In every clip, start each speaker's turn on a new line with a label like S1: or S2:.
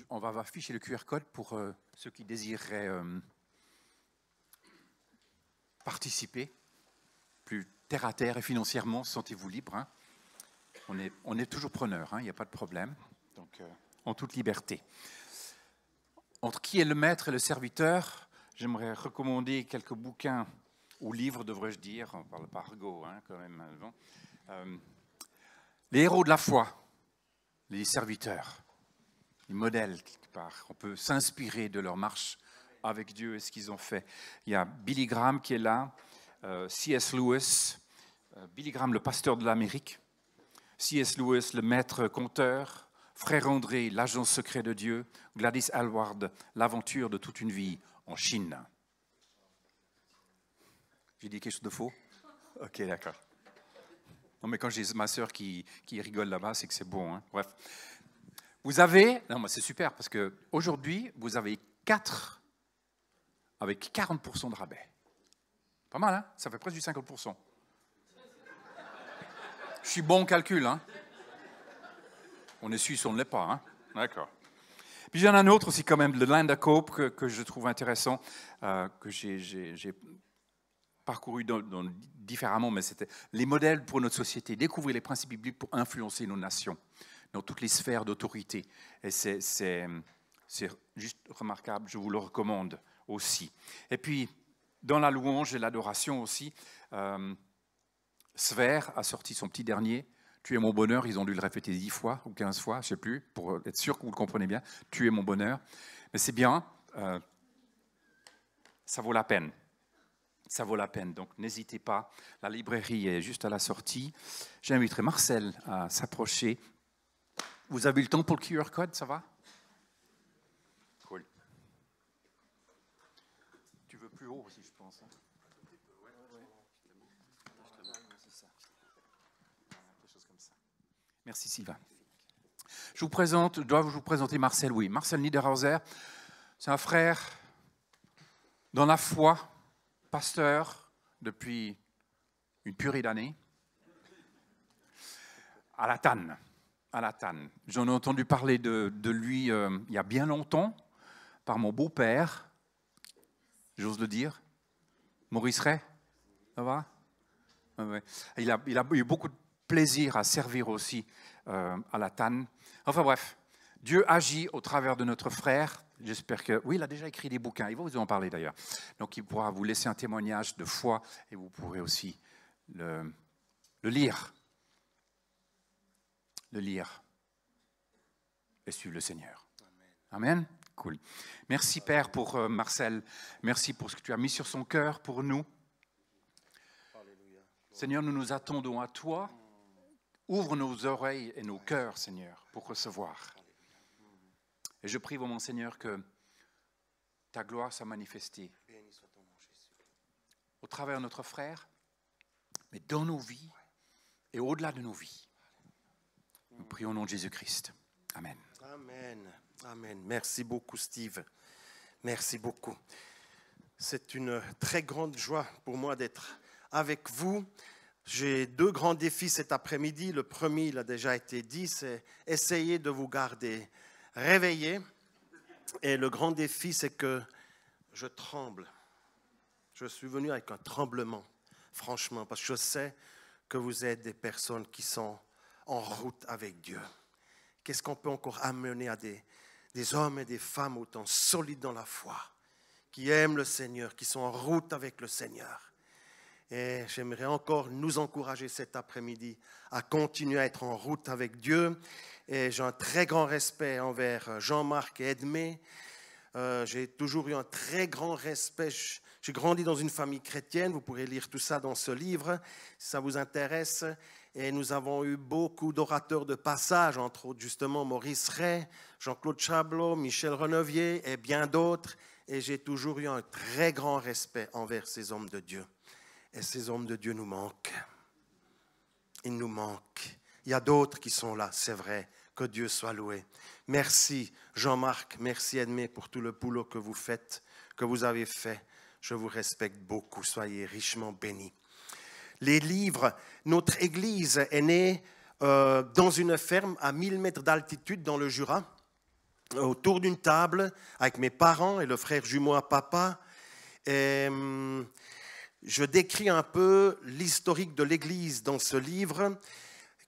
S1: On va afficher le QR code pour ceux qui désireraient participer, plus terre à terre et financièrement, sentez-vous libre. Hein. On est toujours preneur, hein, il n'y a pas de problème, donc en toute liberté. Entre qui est le maître et le serviteur, j'aimerais recommander quelques bouquins, ou livres devrais-je dire, on parle pas argot hein, quand même. Les héros de la foi, les serviteurs, les modèles quelque part. On peut s'inspirer de leur marche avec Dieu et ce qu'ils ont fait. Il y a Billy Graham qui est là, C.S. Lewis, Billy Graham le pasteur de l'Amérique, C.S. Lewis le maître conteur, Frère André l'agent secret de Dieu, Gladys Aylward l'aventure de toute une vie en Chine. J'ai dit quelque chose de faux? Ok, d'accord. Non, mais quand j'ai ma sœur qui rigole là-bas, c'est que c'est bon. Hein. Bref. Vous avez... Non, mais c'est super, parce qu'aujourd'hui, vous avez 4 avec 40% de rabais. Pas mal, hein? Ça fait presque du 50%. Je suis bon au calcul, hein? On est suisse, on ne l'est pas, hein? D'accord. Puis il y en a un autre aussi quand même, le Land of Cope, que je trouve intéressant, que j'ai parcouru différemment, mais c'était les modèles pour notre société, découvrir les principes bibliques pour influencer nos nations, dans toutes les sphères d'autorité. Et c'est juste remarquable, je vous le recommande aussi. Et puis, dans la louange et l'adoration aussi, Sver a sorti son petit dernier, « Tu es mon bonheur », ils ont dû le répéter 10 fois ou 15 fois, je ne sais plus, pour être sûr que vous le comprenez bien, « Tu es mon bonheur ». Mais c'est bien, ça vaut la peine. Ça vaut la peine, donc n'hésitez pas. La librairie est juste à la sortie. J'inviterai Marcel à s'approcher. Vous avez le temps pour le QR code, ça va? Cool. Tu veux plus haut aussi, je pense. Hein? Merci Sylvain. Je dois vous présenter Marcel, oui. Marcel Niederhauser, c'est un frère dans la foi, pasteur depuis une purée d'années, à la Tanne. J'en ai entendu parler de lui il y a bien longtemps, par mon beau-père, j'ose le dire, Maurice Ray, ça va? Ouais. Il a eu beaucoup de plaisir à servir aussi à la Tanne. Enfin bref, Dieu agit au travers de notre frère. J'espère que... Oui, il a déjà écrit des bouquins, il va vous en parler d'ailleurs. Donc il pourra vous laisser un témoignage de foi et vous pourrez aussi le lire. Le lire et suivre le Seigneur. Amen. Cool. Merci Père pour Marcel. Merci pour ce que tu as mis sur son cœur pour nous. Seigneur, nous nous attendons à toi. Ouvre nos oreilles et nos cœurs, Seigneur, pour recevoir. Et je prie vraiment, Seigneur, que ta gloire soit manifestée au travers de notre frère, mais dans nos vies et au-delà de nos vies. Nous prions au nom de Jésus-Christ. Amen.
S2: Amen. Amen. Merci beaucoup, Steve. Merci beaucoup. C'est une très grande joie pour moi d'être avec vous. J'ai 2 grands défis cet après-midi. Le premier, il a déjà été dit, c'est essayer de vous garder réveillés. Et le grand défi, c'est que je tremble. Je suis venu avec un tremblement, franchement, parce que je sais que vous êtes des personnes qui sont en route avec Dieu. Qu'est-ce qu'on peut encore amener à des hommes et des femmes autant solides dans la foi, qui aiment le Seigneur, qui sont en route avec le Seigneur. Et j'aimerais encore nous encourager cet après-midi à continuer à être en route avec Dieu. Et j'ai un très grand respect envers Jean-Marc et Edmé. J'ai toujours eu un très grand respect. J'ai grandi dans une famille chrétienne. Vous pourrez lire tout ça dans ce livre, si ça vous intéresse. Et nous avons eu beaucoup d'orateurs de passage, entre autres justement Maurice Ray, Jean-Claude Chablot, Michel Renevier et bien d'autres. Et j'ai toujours eu un très grand respect envers ces hommes de Dieu. Et ces hommes de Dieu nous manquent. Ils nous manquent. Il y a d'autres qui sont là, c'est vrai. Que Dieu soit loué. Merci Jean-Marc, merci Edmé pour tout le boulot que vous faites, que vous avez fait. Je vous respecte beaucoup. Soyez richement bénis. Les livres, notre église est née dans une ferme à 1000 mètres d'altitude dans le Jura. autour d'une table avec mes parents et le frère jumeau à papa. Et je décris un peu l'historique de l'Église dans ce livre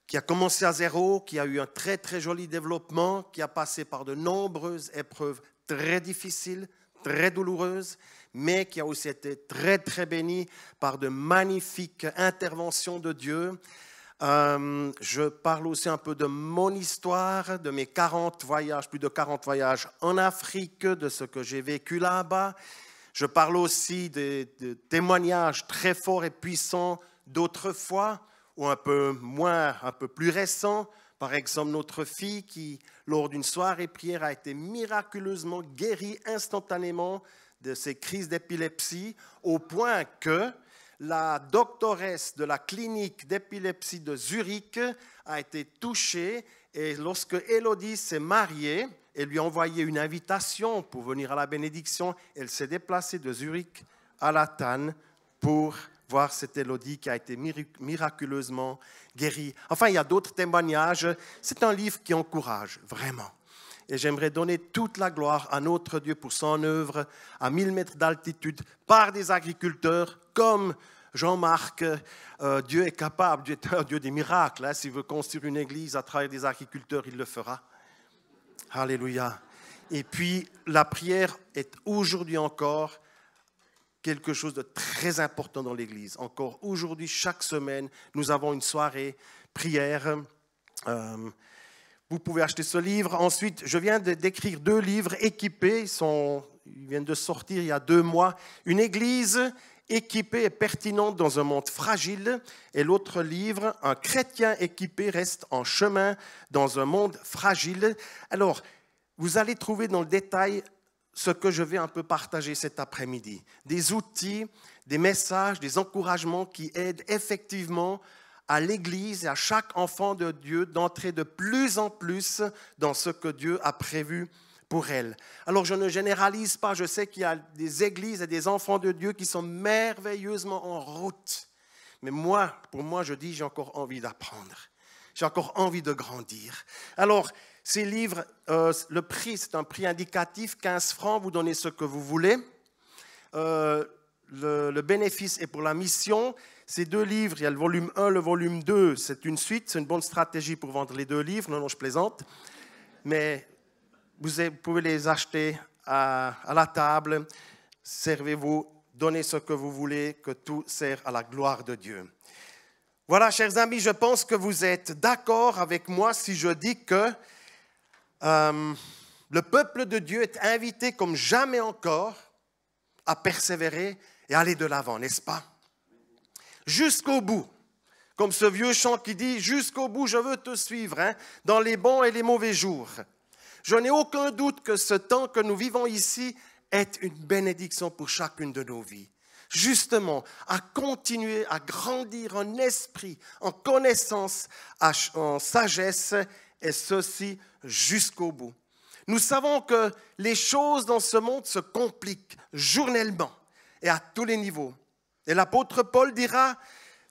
S2: qui a commencé à zéro, qui a eu un très très joli développement, qui a passé par de nombreuses épreuves très difficiles, très douloureuses, mais qui a aussi été très très béni par de magnifiques interventions de Dieu. Je parle aussi un peu de mon histoire, de mes 40 voyages, plus de 40 voyages en Afrique, de ce que j'ai vécu là-bas. Je parle aussi de témoignages très forts et puissants d'autrefois, ou un peu moins, un peu plus récents. Par exemple, notre fille qui, lors d'une soirée prière, a été miraculeusement guérie instantanément de ses crises d'épilepsie, au point que la doctoresse de la clinique d'épilepsie de Zurich a été touchée, et lorsque Élodie s'est mariée et lui a envoyé une invitation pour venir à la bénédiction, elle s'est déplacée de Zurich à Latane pour voir cette Élodie qui a été miraculeusement guérie. Enfin, il y a d'autres témoignages. C'est un livre qui encourage, vraiment. Et j'aimerais donner toute la gloire à notre Dieu pour son œuvre à 1000 mètres d'altitude par des agriculteurs comme Jean-Marc. Dieu est capable, Dieu est un Dieu des miracles. Hein. S'il veut construire une église à travers des agriculteurs, il le fera. Alléluia. Et puis, la prière est aujourd'hui encore quelque chose de très important dans l'église. Encore aujourd'hui, chaque semaine, nous avons une soirée prière. Vous pouvez acheter ce livre. Ensuite, je viens d'écrire 2 livres équipés. Ils viennent de sortir il y a 2 mois. Une église équipée et pertinente dans un monde fragile. Et l'autre livre, un chrétien équipé reste en chemin dans un monde fragile. Alors, vous allez trouver dans le détail ce que je vais un peu partager cet après-midi. Des outils, des messages, des encouragements qui aident effectivement à l'Église et à chaque enfant de Dieu d'entrer de plus en plus dans ce que Dieu a prévu pour elle. Alors je ne généralise pas, je sais qu'il y a des églises et des enfants de Dieu qui sont merveilleusement en route. Mais pour moi, je dis, j'ai encore envie d'apprendre. J'ai encore envie de grandir. Alors, ces livres, le prix, c'est un prix indicatif, 15 francs, vous donnez ce que vous voulez. Le bénéfice est pour la mission. Ces 2 livres, il y a le volume 1, le volume 2, c'est une suite, c'est une bonne stratégie pour vendre les 2 livres. Non, je plaisante. Mais vous pouvez les acheter à la table. Servez-vous, donnez ce que vous voulez, que tout sert à la gloire de Dieu. Voilà, chers amis, je pense que vous êtes d'accord avec moi si je dis que le peuple de Dieu est invité comme jamais encore à persévérer et aller de l'avant, n'est-ce pas? Jusqu'au bout. Comme ce vieux chant qui dit « Jusqu'au bout, je veux te suivre, hein, dans les bons et les mauvais jours. » Je n'ai aucun doute que ce temps que nous vivons ici est une bénédiction pour chacune de nos vies. Justement, à continuer à grandir en esprit, en connaissance, en sagesse, et ceci jusqu'au bout. Nous savons que les choses dans ce monde se compliquent journellement et à tous les niveaux. Et l'apôtre Paul dira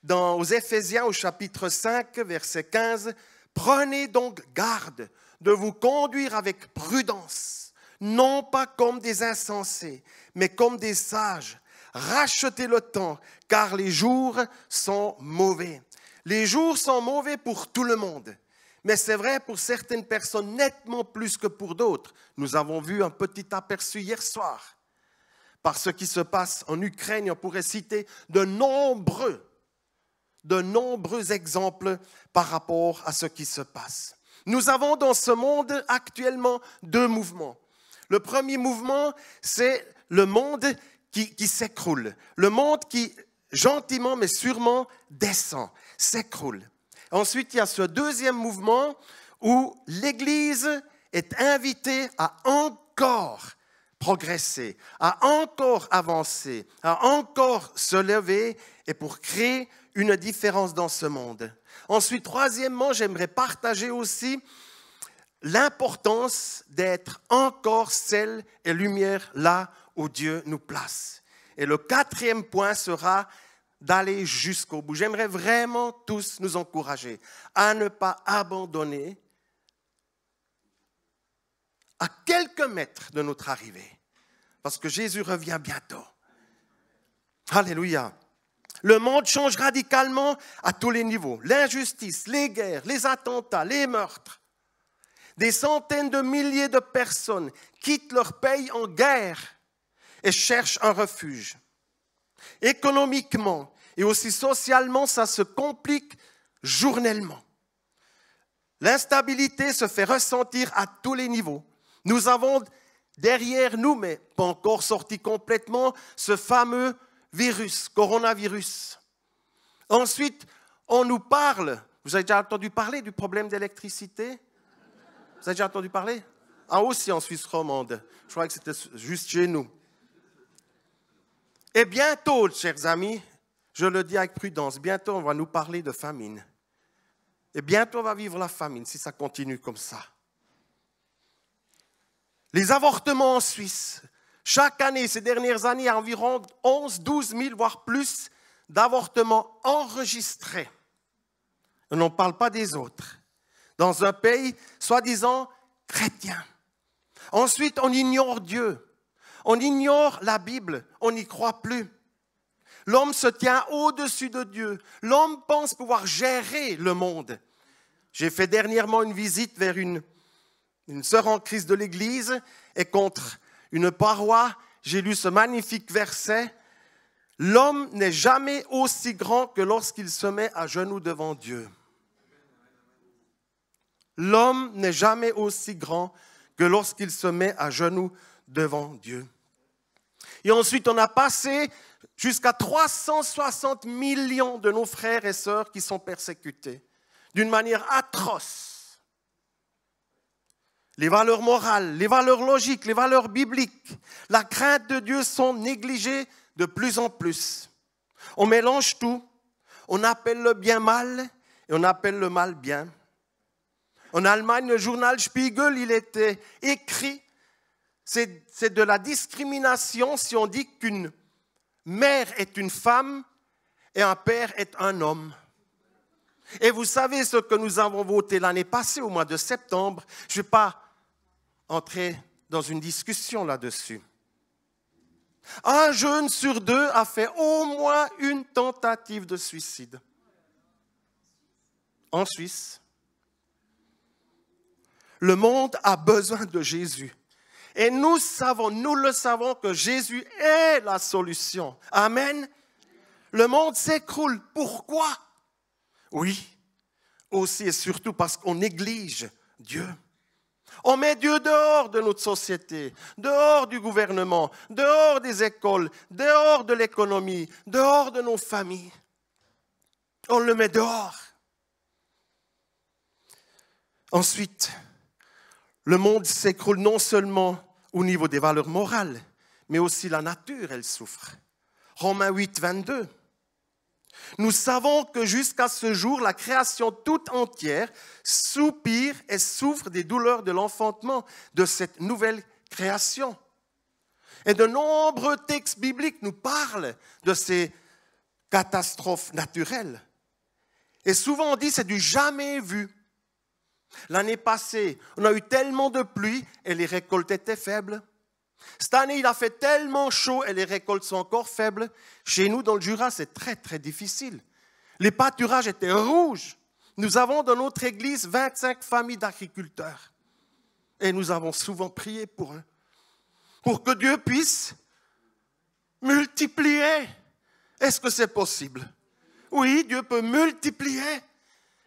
S2: aux Éphésiens au chapitre 5, verset 15, « Prenez donc garde de vous conduire avec prudence, non pas comme des insensés, mais comme des sages. Rachetez le temps, car les jours sont mauvais. » Les jours sont mauvais pour tout le monde. Mais c'est vrai pour certaines personnes nettement plus que pour d'autres. Nous avons vu un petit aperçu hier soir. Par ce qui se passe en Ukraine, on pourrait citer de nombreux exemples par rapport à ce qui se passe. Nous avons dans ce monde actuellement 2 mouvements. Le premier mouvement, c'est le monde qui s'écroule. Le monde qui, gentiment mais sûrement, descend, s'écroule. Ensuite, il y a ce deuxième mouvement où l'Église est invitée à encore progresser, à encore avancer, à encore se lever et pour créer une différence dans ce monde. Ensuite, troisièmement, j'aimerais partager aussi l'importance d'être encore sel et lumière là où Dieu nous place. Et le 4e point sera d'aller jusqu'au bout. J'aimerais vraiment tous nous encourager à ne pas abandonner, à quelques mètres de notre arrivée, parce que Jésus revient bientôt. Alléluia. Le monde change radicalement à tous les niveaux. L'injustice, les guerres, les attentats, les meurtres. Des centaines de milliers de personnes quittent leur pays en guerre et cherchent un refuge. Économiquement et aussi socialement, ça se complique journellement. L'instabilité se fait ressentir à tous les niveaux. Nous avons derrière nous, mais pas encore sorti complètement, ce fameux virus, coronavirus. Ensuite, on nous parle, vous avez déjà entendu parler du problème d'électricité? Vous avez déjà entendu parler? Ah, aussi en Suisse romande. Je crois que c'était juste chez nous. Et bientôt, chers amis, je le dis avec prudence, bientôt on va nous parler de famine. Et bientôt on va vivre la famine si ça continue comme ça. Les avortements en Suisse. Chaque année, ces dernières années, il y a environ 11-12 000, voire plus, d'avortements enregistrés. On n'en parle pas des autres. Dans un pays, soi-disant, chrétien. Ensuite, on ignore Dieu. On ignore la Bible. On n'y croit plus. L'homme se tient au-dessus de Dieu. L'homme pense pouvoir gérer le monde. J'ai fait dernièrement une visite vers une sœur en Christ de l'Église et contre une paroi, j'ai lu ce magnifique verset. L'homme n'est jamais aussi grand que lorsqu'il se met à genoux devant Dieu. L'homme n'est jamais aussi grand que lorsqu'il se met à genoux devant Dieu. Et ensuite, on a passé jusqu'à 360 millions de nos frères et sœurs qui sont persécutés d'une manière atroce. Les valeurs morales, les valeurs logiques, les valeurs bibliques, la crainte de Dieu sont négligées de plus en plus. On mélange tout, on appelle le bien mal et on appelle le mal bien. En Allemagne, le journal Spiegel, il était écrit, c'est de la discrimination si on dit qu'une mère est une femme et un père est un homme. Et vous savez ce que nous avons voté l'année passée, au mois de septembre. Je ne vais pas entrer dans une discussion là-dessus. Un jeune sur deux a fait au moins une tentative de suicide. En Suisse. Le monde a besoin de Jésus. Et nous le savons que Jésus est la solution. Amen. Le monde s'écroule. Pourquoi? Oui, aussi et surtout parce qu'on néglige Dieu. On met Dieu dehors de notre société, dehors du gouvernement, dehors des écoles, dehors de l'économie, dehors de nos familles. On le met dehors. Ensuite, le monde s'écroule non seulement au niveau des valeurs morales, mais aussi la nature, elle souffre. Romains 8, 22. Nous savons que jusqu'à ce jour, la création toute entière soupire et souffre des douleurs de l'enfantement de cette nouvelle création. Et de nombreux textes bibliques nous parlent de ces catastrophes naturelles. Et souvent on dit c'est du jamais vu. L'année passée, on a eu tellement de pluie et les récoltes étaient faibles. Cette année, il a fait tellement chaud et les récoltes sont encore faibles. Chez nous, dans le Jura, c'est très, très difficile. Les pâturages étaient rouges. Nous avons dans notre église 25 familles d'agriculteurs. Et nous avons souvent prié pour eux. Pour que Dieu puisse multiplier. Est-ce que c'est possible? Oui, Dieu peut multiplier.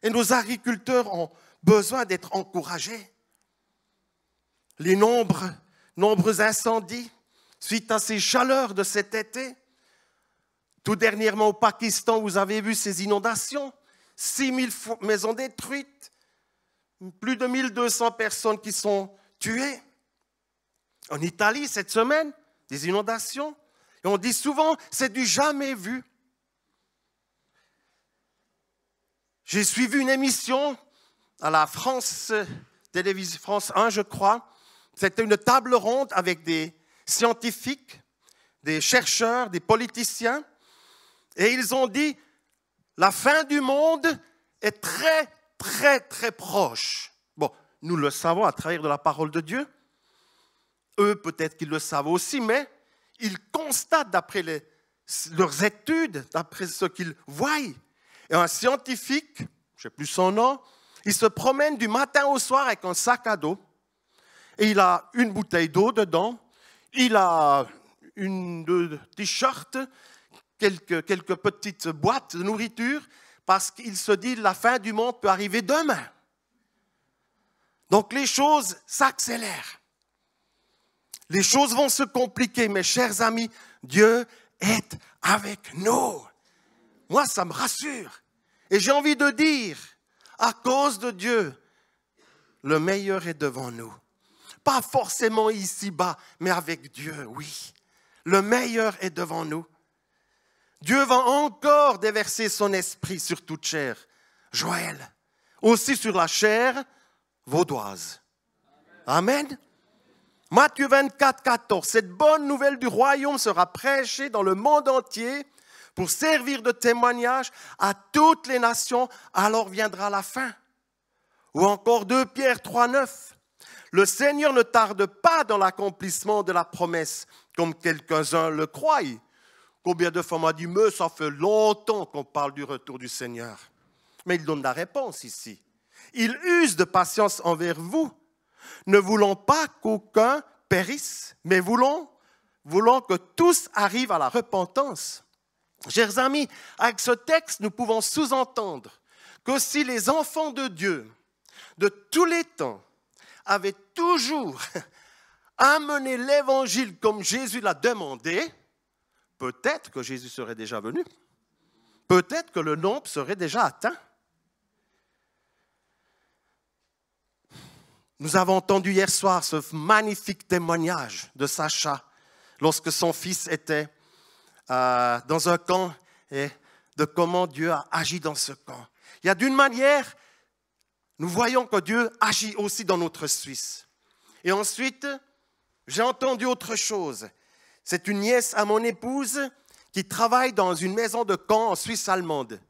S2: Et nos agriculteurs ont besoin d'être encouragés. Les nombreux incendies suite à ces chaleurs de cet été. Tout dernièrement au Pakistan, vous avez vu ces inondations. 6 000 maisons détruites, plus de 1200 personnes qui sont tuées. En Italie, cette semaine, des inondations. Et on dit souvent, c'est du jamais vu. J'ai suivi une émission à la France Télévision France 1, je crois. C'était une table ronde avec des scientifiques, des chercheurs, des politiciens. Et ils ont dit, la fin du monde est très, très, très proche. Bon, nous le savons à travers de la parole de Dieu. eux peut-être qu'ils le savent aussi, mais ils constatent d'après leurs études, d'après ce qu'ils voient. Et un scientifique, je ne sais plus son nom, il se promène du matin au soir avec un sac à dos. Et il a une bouteille d'eau dedans, il a deux t-shirts, quelques petites boîtes de nourriture, parce qu'il se dit que la fin du monde peut arriver demain. Donc les choses s'accélèrent. Les choses vont se compliquer, mes chers amis. Dieu est avec nous. Moi, ça me rassure. Et j'ai envie de dire, à cause de Dieu, le meilleur est devant nous. Pas forcément ici-bas, mais avec Dieu, oui. Le meilleur est devant nous. Dieu va encore déverser son esprit sur toute chair. Joël, aussi sur la chair vaudoise. Amen. Matthieu 24, 14. Cette bonne nouvelle du royaume sera prêchée dans le monde entier pour servir de témoignage à toutes les nations, alors viendra la fin. Ou encore 2 Pierre 3, 9. Le Seigneur ne tarde pas dans l'accomplissement de la promesse, comme quelques-uns le croient. Combien de fois m'a dit, mais ça fait longtemps qu'on parle du retour du Seigneur. Mais il donne la réponse ici. Il use de patience envers vous, ne voulant pas qu'aucun périsse, mais voulant que tous arrivent à la repentance. Chers amis, avec ce texte, nous pouvons sous-entendre que si les enfants de Dieu, de tous les temps, avaient toujours amené l'évangile comme Jésus l'a demandé, peut-être que Jésus serait déjà venu. Peut-être que le nombre serait déjà atteint. Nous avons entendu hier soir ce magnifique témoignage de Sacha lorsque son fils était dans un camp et de comment Dieu a agi dans ce camp. Il y a d'une manière, nous voyons que Dieu agit aussi dans notre Suisse. Et ensuite, j'ai entendu autre chose. C'est une nièce à mon épouse qui travaille dans une maison de camp en Suisse allemande.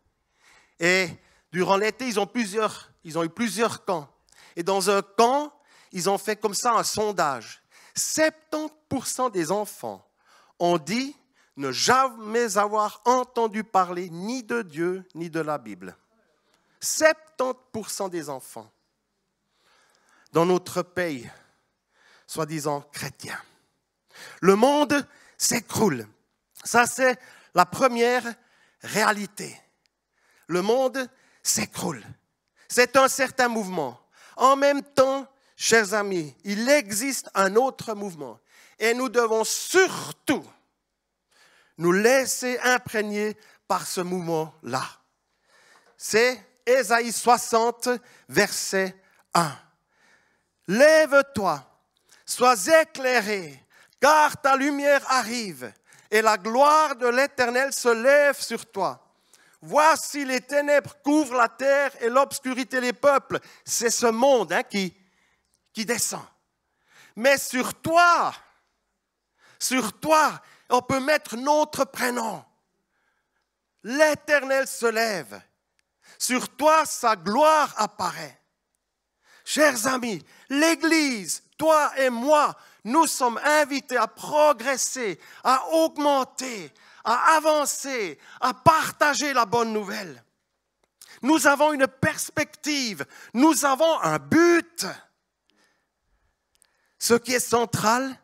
S2: Et durant l'été, ils ont eu plusieurs camps. Et dans un camp, ils ont fait comme ça un sondage. 70% des enfants ont dit ne jamais avoir entendu parler ni de Dieu ni de la Bible. 70% des enfants dans notre pays, soi-disant chrétien. Le monde s'écroule. Ça, c'est la première réalité. Le monde s'écroule. C'est un certain mouvement. En même temps, chers amis, il existe un autre mouvement. Et nous devons surtout nous laisser imprégner par ce mouvement-là. C'est Ésaïe 60, verset 1. Lève-toi, sois éclairé, car ta lumière arrive, et la gloire de l'Éternel se lève sur toi. Voici les ténèbres couvrent la terre et l'obscurité les peuples. C'est ce monde qui descend. Mais sur toi, on peut mettre notre prénom. L'Éternel se lève. Sur toi, sa gloire apparaît. Chers amis, l'Église, toi et moi, nous sommes invités à progresser, à augmenter, à avancer, à partager la bonne nouvelle. Nous avons une perspective, nous avons un but. Ce qui est central,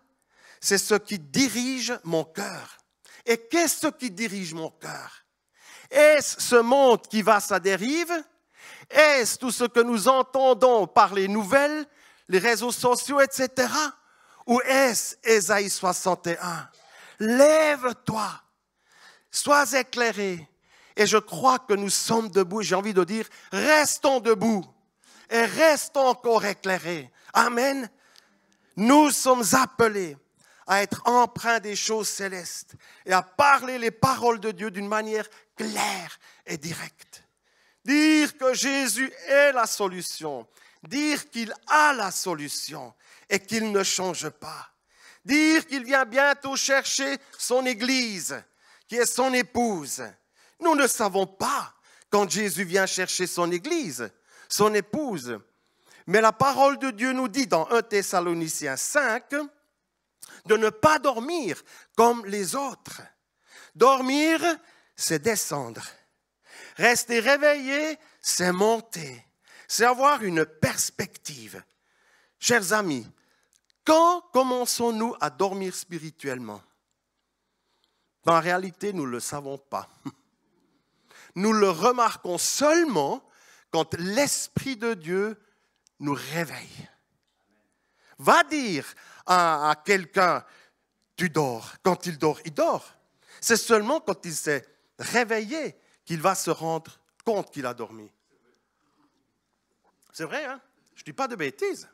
S2: c'est ce qui dirige mon cœur. Et qu'est-ce qui dirige mon cœur? Est-ce ce monde qui va à sa dérive? Est-ce tout ce que nous entendons par les nouvelles, les réseaux sociaux, etc.? Ou est-ce Ésaïe 61? Lève-toi, sois éclairé. Et je crois que nous sommes debout. J'ai envie de dire, restons debout et restons encore éclairés. Amen. Nous sommes appelés à être empreints des choses célestes et à parler les paroles de Dieu d'une manière claire et directe. Dire que Jésus est la solution, dire qu'il a la solution et qu'il ne change pas. Dire qu'il vient bientôt chercher son Église, qui est son épouse. Nous ne savons pas quand Jésus vient chercher son Église, son épouse. Mais la parole de Dieu nous dit dans 1 Thessaloniciens 5 de ne pas dormir comme les autres. Dormir, c'est descendre. Rester réveillé, c'est monter. C'est avoir une perspective. Chers amis, quand commençons-nous à dormir spirituellement? En réalité, nous ne le savons pas. Nous le remarquons seulement quand l'Esprit de Dieu nous réveille. Va dire à quelqu'un, tu dors. Quand il dort, il dort. C'est seulement quand il s'est réveillé qu'il va se rendre compte qu'il a dormi. C'est vrai, hein? Je ne dis pas de bêtises.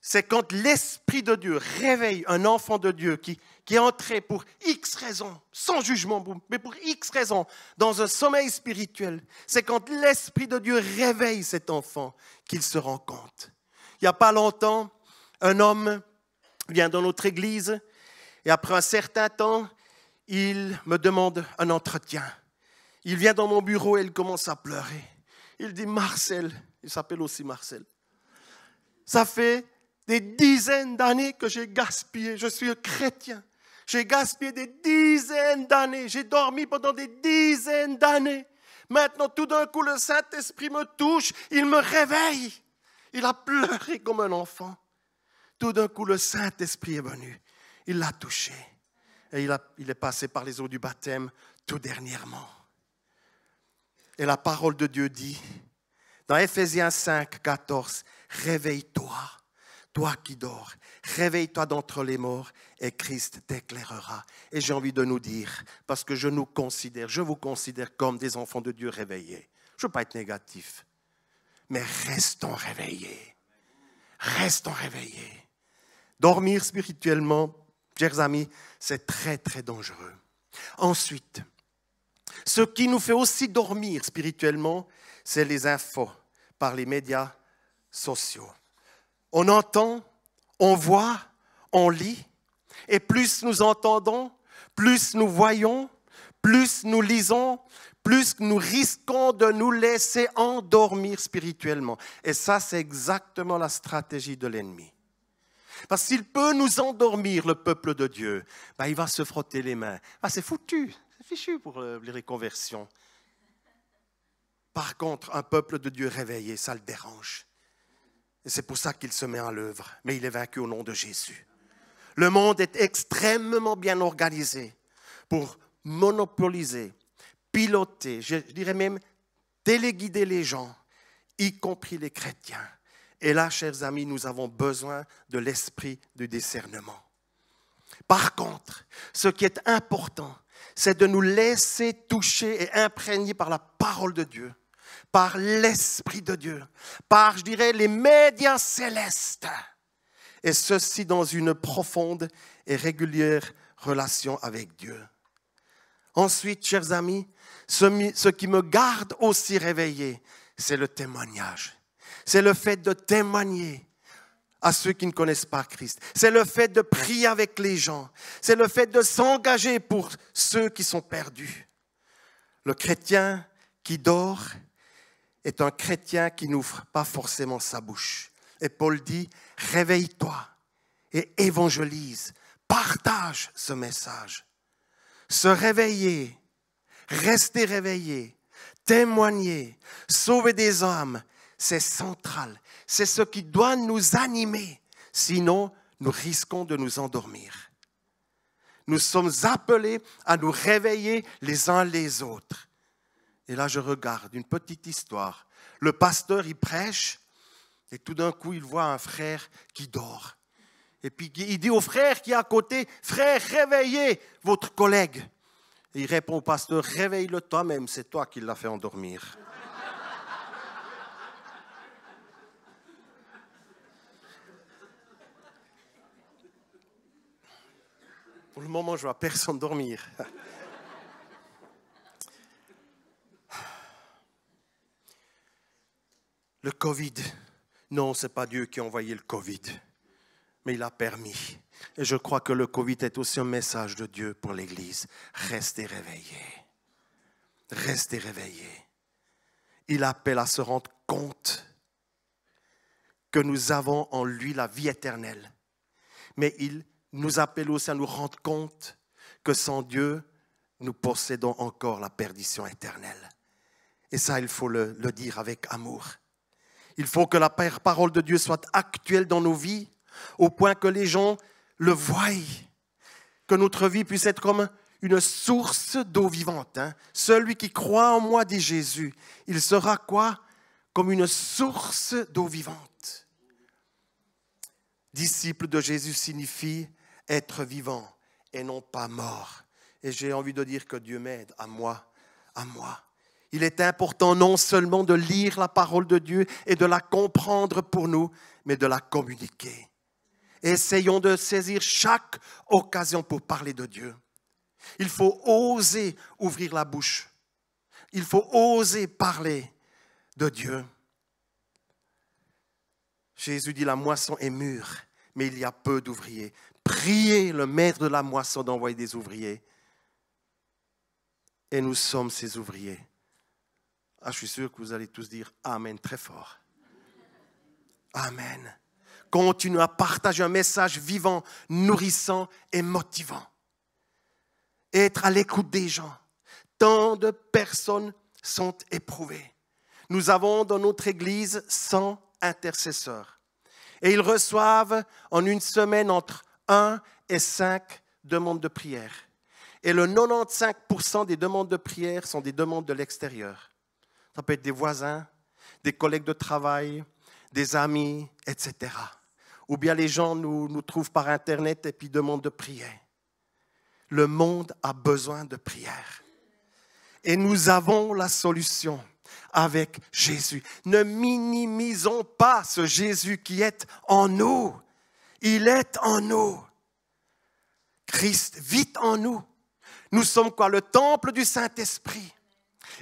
S2: C'est quand l'Esprit de Dieu réveille un enfant de Dieu qui est entré pour X raisons, sans jugement, mais pour X raisons, dans un sommeil spirituel. C'est quand l'Esprit de Dieu réveille cet enfant qu'il se rend compte. Il n'y a pas longtemps, un homme vient dans notre église et après un certain temps, il me demande un entretien. Il vient dans mon bureau et il commence à pleurer. Il dit, Marcel, il s'appelle aussi Marcel, ça fait des dizaines d'années que j'ai gaspillé. Je suis un chrétien. J'ai gaspillé des dizaines d'années. J'ai dormi pendant des dizaines d'années. Maintenant, tout d'un coup, le Saint-Esprit me touche. Il me réveille. Il a pleuré comme un enfant. Tout d'un coup, le Saint-Esprit est venu. Il l'a touché. Et il est passé par les eaux du baptême tout dernièrement. Et la parole de Dieu dit, dans Ephésiens 5, 14, « Réveille-toi, toi qui dors, réveille-toi d'entre les morts et Christ t'éclairera. » Et j'ai envie de nous dire, parce que je vous considère comme des enfants de Dieu réveillés. Je ne veux pas être négatif, mais restons réveillés. Restons réveillés. Dormir spirituellement, chers amis, c'est très, très dangereux. Ensuite, ce qui nous fait aussi dormir spirituellement, c'est les infos par les médias sociaux. On entend, on voit, on lit, et plus nous entendons, plus nous voyons, plus nous lisons, plus nous risquons de nous laisser endormir spirituellement. Et ça, c'est exactement la stratégie de l'ennemi. Parce qu'il peut nous endormir, le peuple de Dieu, il va se frotter les mains. C'est foutu, c'est fichu pour les reconversions. Par contre, un peuple de Dieu réveillé, ça le dérange. Et c'est pour ça qu'il se met en l'œuvre. Mais il est vaincu au nom de Jésus. Le monde est extrêmement bien organisé pour monopoliser, piloter, je dirais même téléguider les gens, y compris les chrétiens. Et là, chers amis, nous avons besoin de l'esprit du discernement. Par contre, ce qui est important, c'est de nous laisser toucher et imprégner par la parole de Dieu, par l'Esprit de Dieu, par, je dirais, les médias célestes. Et ceci dans une profonde et régulière relation avec Dieu. Ensuite, chers amis, ce qui me garde aussi réveillé, c'est le témoignage. C'est le fait de témoigner à ceux qui ne connaissent pas Christ. C'est le fait de prier avec les gens. C'est le fait de s'engager pour ceux qui sont perdus. Le chrétien qui dort est un chrétien qui n'ouvre pas forcément sa bouche. Et Paul dit, réveille-toi et évangélise, partage ce message. Se réveiller, rester réveillé, témoigner, sauver des âmes, c'est central. C'est ce qui doit nous animer. Sinon, nous risquons de nous endormir. Nous sommes appelés à nous réveiller les uns les autres. Et là, je regarde une petite histoire. Le pasteur, il prêche et tout d'un coup, il voit un frère qui dort. Et puis, il dit au frère qui est à côté, « Frère, réveillez votre collègue. » Et il répond au pasteur, « Réveille-le toi-même, c'est toi qui l'as fait endormir. » Pour le moment, je ne vois personne dormir. Le Covid, non, ce n'est pas Dieu qui a envoyé le Covid, mais il a permis. Et je crois que le Covid est aussi un message de Dieu pour l'Église. Restez réveillés. Restez réveillés. Il appelle à se rendre compte que nous avons en lui la vie éternelle. Mais il nous appelle aussi à nous rendre compte que sans Dieu, nous possédons encore la perdition éternelle. Et ça, il faut le dire avec amour. Il faut que la parole de Dieu soit actuelle dans nos vies, au point que les gens le voient, que notre vie puisse être comme une source d'eau vivante. Celui qui croit en moi, dit Jésus, il sera quoi? Comme une source d'eau vivante. Disciple de Jésus signifie être vivant et non pas mort. Et j'ai envie de dire que Dieu m'aide à moi. Il est important non seulement de lire la parole de Dieu et de la comprendre pour nous, mais de la communiquer. Essayons de saisir chaque occasion pour parler de Dieu. Il faut oser ouvrir la bouche. Il faut oser parler de Dieu. Jésus dit, la moisson est mûre, mais il y a peu d'ouvriers. Priez le maître de la moisson d'envoyer des ouvriers. Et nous sommes ces ouvriers. Ah, je suis sûr que vous allez tous dire Amen très fort. Amen. Continuez à partager un message vivant, nourrissant et motivant. Être à l'écoute des gens. Tant de personnes sont éprouvées. Nous avons dans notre église 100 intercesseurs. Et ils reçoivent en une semaine entre 1 et 5 demandes de prière. Et le 95% des demandes de prière sont des demandes de l'extérieur. Ça peut être des voisins, des collègues de travail, des amis, etc. Ou bien les gens nous trouvent par Internet et puis demandent de prier. Le monde a besoin de prière. Et nous avons la solution avec Jésus. Ne minimisons pas ce Jésus qui est en nous. Il est en nous. Christ vit en nous. Nous sommes quoi? Le temple du Saint-Esprit.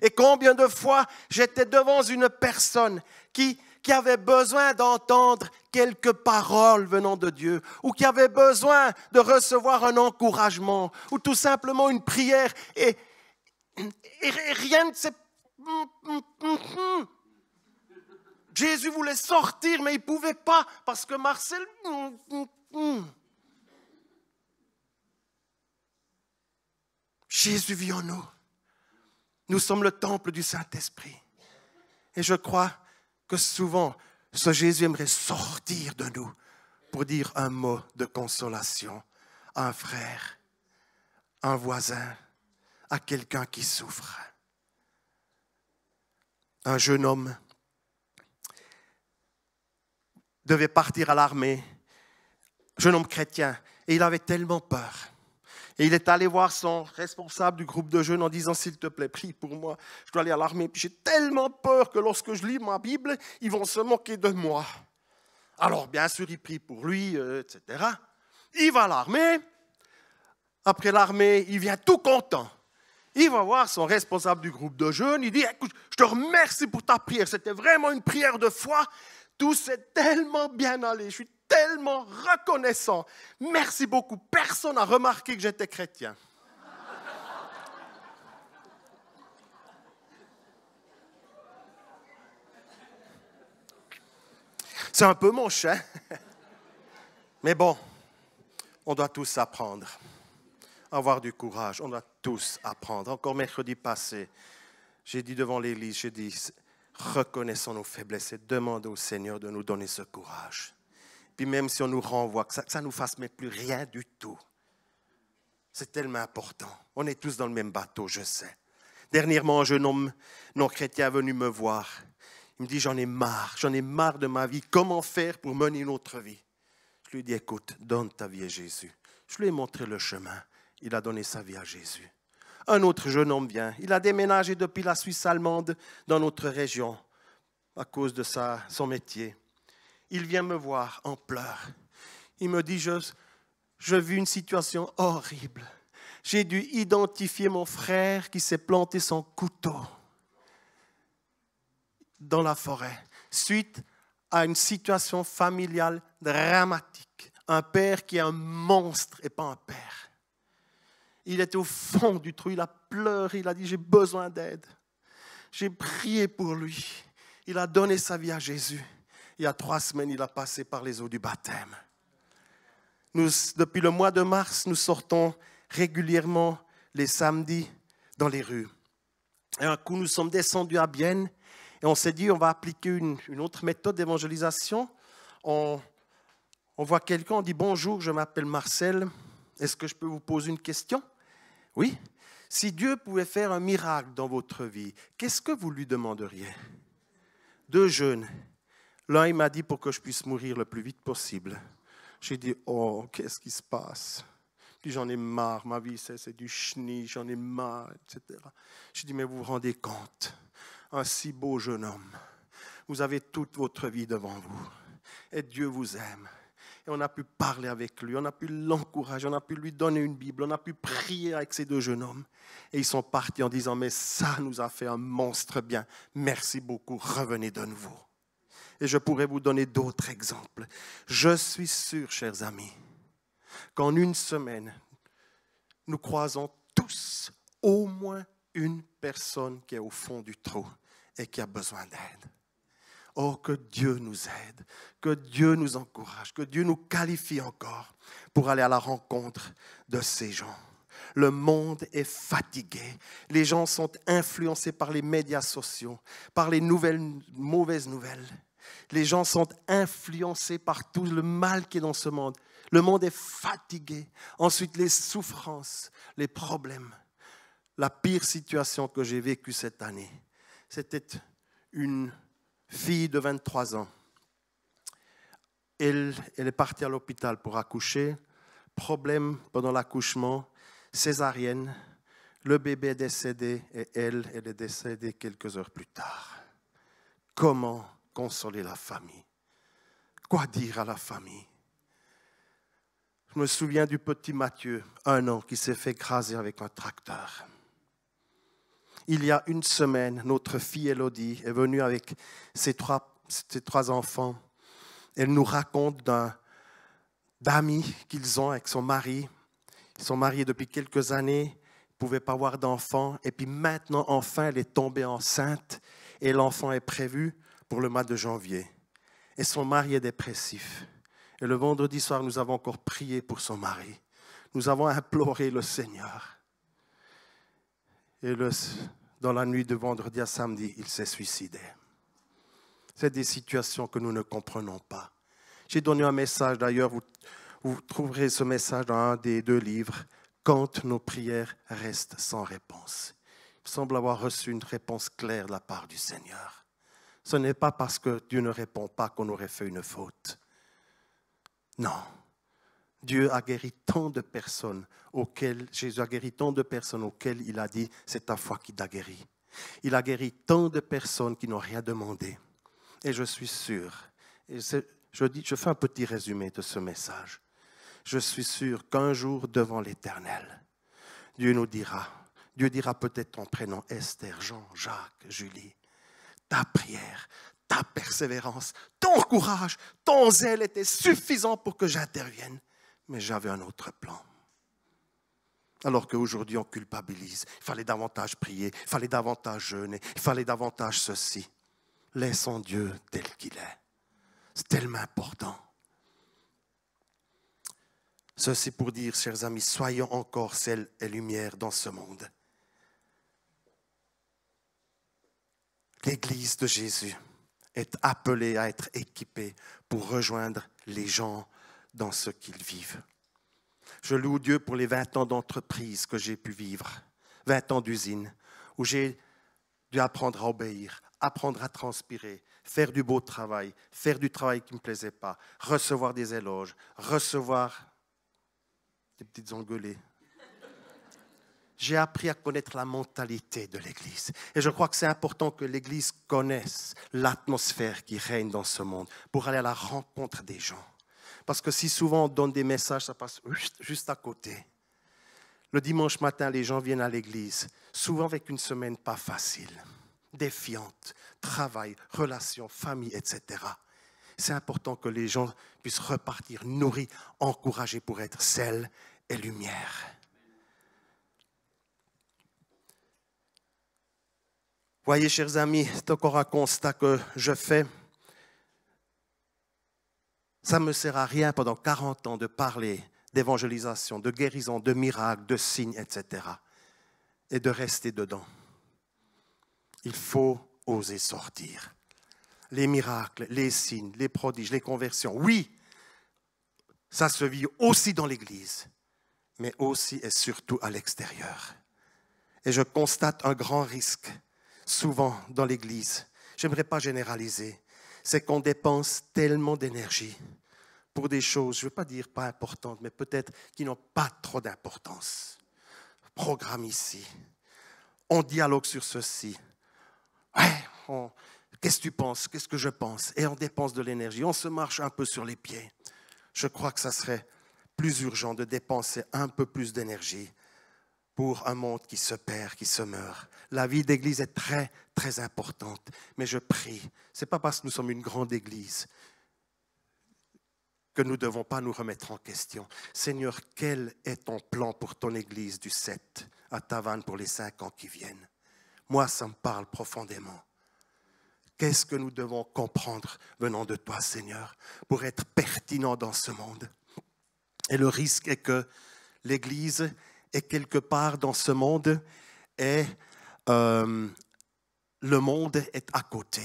S2: Et combien de fois j'étais devant une personne qui avait besoin d'entendre quelques paroles venant de Dieu, ou qui avait besoin de recevoir un encouragement, ou tout simplement une prière, et rien de ces... Jésus voulait sortir, mais il ne pouvait pas, parce que Marcel... Jésus vit en nous. Nous sommes le temple du Saint-Esprit. Et je crois que souvent, ce Jésus aimerait sortir de nous pour dire un mot de consolation à un frère, à un voisin, à quelqu'un qui souffre. Un jeune homme devait partir à l'armée, jeune homme chrétien, et il avait tellement peur. Et il est allé voir son responsable du groupe de jeunes en disant « S'il te plaît, prie pour moi, je dois aller à l'armée. Puis j'ai tellement peur que lorsque je lis ma Bible, ils vont se moquer de moi. » Alors, bien sûr, il prie pour lui, etc. Il va à l'armée. Après l'armée, il vient tout content. Il va voir son responsable du groupe de jeunes. Il dit « Écoute, je te remercie pour ta prière. C'était vraiment une prière de foi. Tout s'est tellement bien allé. Je suis tellement reconnaissant. Merci beaucoup. Personne n'a remarqué que j'étais chrétien. » C'est un peu moche, hein? Mais bon, on doit tous apprendre. Avoir du courage, on doit tous apprendre. Encore mercredi passé, j'ai dit devant l'église, j'ai dit, reconnaissons nos faiblesses et demandons au Seigneur de nous donner ce courage. Puis même si on nous renvoie, que ça ne nous fasse même plus rien du tout. C'est tellement important. On est tous dans le même bateau, je sais. Dernièrement, un jeune homme non chrétien est venu me voir. Il me dit, j'en ai marre de ma vie. Comment faire pour mener une autre vie? Je lui ai dit, écoute, donne ta vie à Jésus. Je lui ai montré le chemin. Il a donné sa vie à Jésus. Un autre jeune homme vient. Il a déménagé depuis la Suisse allemande dans notre région à cause de son métier. Il vient me voir en pleurs. Il me dit, je vis une situation horrible. J'ai dû identifier mon frère qui s'est planté son couteau dans la forêt suite à une situation familiale dramatique. Un père qui est un monstre et pas un père. Il était au fond du trou, il a pleuré, il a dit « J'ai besoin d'aide ». J'ai prié pour lui. Il a donné sa vie à Jésus. Il y a 3 semaines, il a passé par les eaux du baptême. Depuis le mois de mars, nous sortons régulièrement les samedis dans les rues. Et un coup, nous sommes descendus à Bienne et on s'est dit, on va appliquer une autre méthode d'évangélisation. On voit quelqu'un, on dit, bonjour, je m'appelle Marcel, est-ce que je peux vous poser une question? Oui. Si Dieu pouvait faire un miracle dans votre vie, qu'est-ce que vous lui demanderiez? 2 jeunes. L'un, il m'a dit pour que je puisse mourir le plus vite possible. J'ai dit, oh, qu'est-ce qui se passe? Puis j'en ai marre, ma vie c'est du chenille, j'en ai marre, etc. J'ai dit, mais vous vous rendez compte, un si beau jeune homme, vous avez toute votre vie devant vous, et Dieu vous aime. Et on a pu parler avec lui, on a pu l'encourager, on a pu lui donner une Bible, on a pu prier avec ces 2 jeunes hommes. Et ils sont partis en disant, mais ça nous a fait un monstre bien, merci beaucoup, revenez de nouveau. Et je pourrais vous donner d'autres exemples. Je suis sûr, chers amis, qu'en une semaine, nous croisons tous au moins une personne qui est au fond du trou et qui a besoin d'aide. Oh, que Dieu nous aide, que Dieu nous encourage, que Dieu nous qualifie encore pour aller à la rencontre de ces gens. Le monde est fatigué. Les gens sont influencés par les médias sociaux, par les mauvaises nouvelles. Les gens sont influencés par tout le mal qui est dans ce monde. Le monde est fatigué. Ensuite, les souffrances, les problèmes. La pire situation que j'ai vécue cette année, c'était une fille de 23 ans. Elle est partie à l'hôpital pour accoucher. Problème pendant l'accouchement, césarienne. Le bébé est décédé et elle est décédée quelques heures plus tard. Comment consoler la famille? Quoi dire à la famille? Je me souviens du petit Mathieu, 1 an, qui s'est fait écraser avec un tracteur. Il y a une semaine, notre fille Élodie est venue avec ses trois enfants. Elle nous raconte d'amis qu'ils ont avec son mari. Ils sont mariés depuis quelques années, ils ne pouvaient pas avoir d'enfants. Et puis maintenant, enfin, elle est tombée enceinte et l'enfant est prévu pour le mois de janvier. Et son mari est dépressif. Et le vendredi soir, nous avons encore prié pour son mari. Nous avons imploré le Seigneur. Et dans la nuit de vendredi à samedi, il s'est suicidé. C'est des situations que nous ne comprenons pas. J'ai donné un message, d'ailleurs, vous trouverez ce message dans un des 2 livres, « Quand nos prières restent sans réponse ». Il me semble avoir reçu une réponse claire de la part du Seigneur. Ce n'est pas parce que Dieu ne répond pas qu'on aurait fait une faute. Non. Dieu a guéri tant de personnes Jésus a guéri tant de personnes auxquelles il a dit, c'est ta foi qui t'a guéri. Il a guéri tant de personnes qui n'ont rien demandé. Et je suis sûr, je fais un petit résumé de ce message. Je suis sûr qu'un jour devant l'Éternel, Dieu dira peut-être ton prénom, Esther, Jean, Jacques, Julie. Ta prière, ta persévérance, ton courage, ton zèle étaient suffisants pour que j'intervienne. Mais j'avais un autre plan. Alors qu'aujourd'hui, on culpabilise. Il fallait davantage prier, il fallait davantage jeûner, il fallait davantage ceci. Laissons Dieu tel qu'il est. C'est tellement important. Ceci pour dire, chers amis, soyons encore sel et lumière dans ce monde. L'Église de Jésus est appelée à être équipée pour rejoindre les gens dans ce qu'ils vivent. Je loue Dieu pour les 20 ans d'entreprise que j'ai pu vivre, 20 ans d'usine, où j'ai dû apprendre à obéir, apprendre à transpirer, faire du beau travail, faire du travail qui ne me plaisait pas, recevoir des éloges, recevoir des petites engueulées. J'ai appris à connaître la mentalité de l'Église. Et je crois que c'est important que l'Église connaisse l'atmosphère qui règne dans ce monde pour aller à la rencontre des gens. Parce que si souvent on donne des messages, ça passe juste à côté. Le dimanche matin, les gens viennent à l'Église, souvent avec une semaine pas facile, défiante, travail, relations, famille, etc. C'est important que les gens puissent repartir nourris, encouragés pour être sel et lumière. Voyez, chers amis, c'est encore un constat que je fais. Ça ne me sert à rien pendant 40 ans de parler d'évangélisation, de guérison, de miracles, de signes, etc. et de rester dedans. Il faut oser sortir. Les miracles, les signes, les prodiges, les conversions, oui, ça se vit aussi dans l'Église, mais aussi et surtout à l'extérieur. Et je constate un grand risque, souvent dans l'Église. Je n'aimerais pas généraliser. C'est qu'on dépense tellement d'énergie pour des choses, je ne veux pas dire pas importantes, mais peut-être qui n'ont pas trop d'importance. Programme ici. On dialogue sur ceci. Ouais, qu'est-ce que tu penses? Qu'est-ce que je pense? Et on dépense de l'énergie. On se marche un peu sur les pieds. Je crois que ça serait plus urgent de dépenser un peu plus d'énergie pour un monde qui se perd, qui se meurt. La vie d'église est très, très importante. Mais je prie, ce n'est pas parce que nous sommes une grande église que nous ne devons pas nous remettre en question. Seigneur, quel est ton plan pour ton église du 7 à Tavannes pour les 5 ans qui viennent? Moi, ça me parle profondément. Qu'est-ce que nous devons comprendre venant de toi, Seigneur, pour être pertinent dans ce monde? Et le risque est que l'Église est quelque part dans ce monde et le monde est à côté.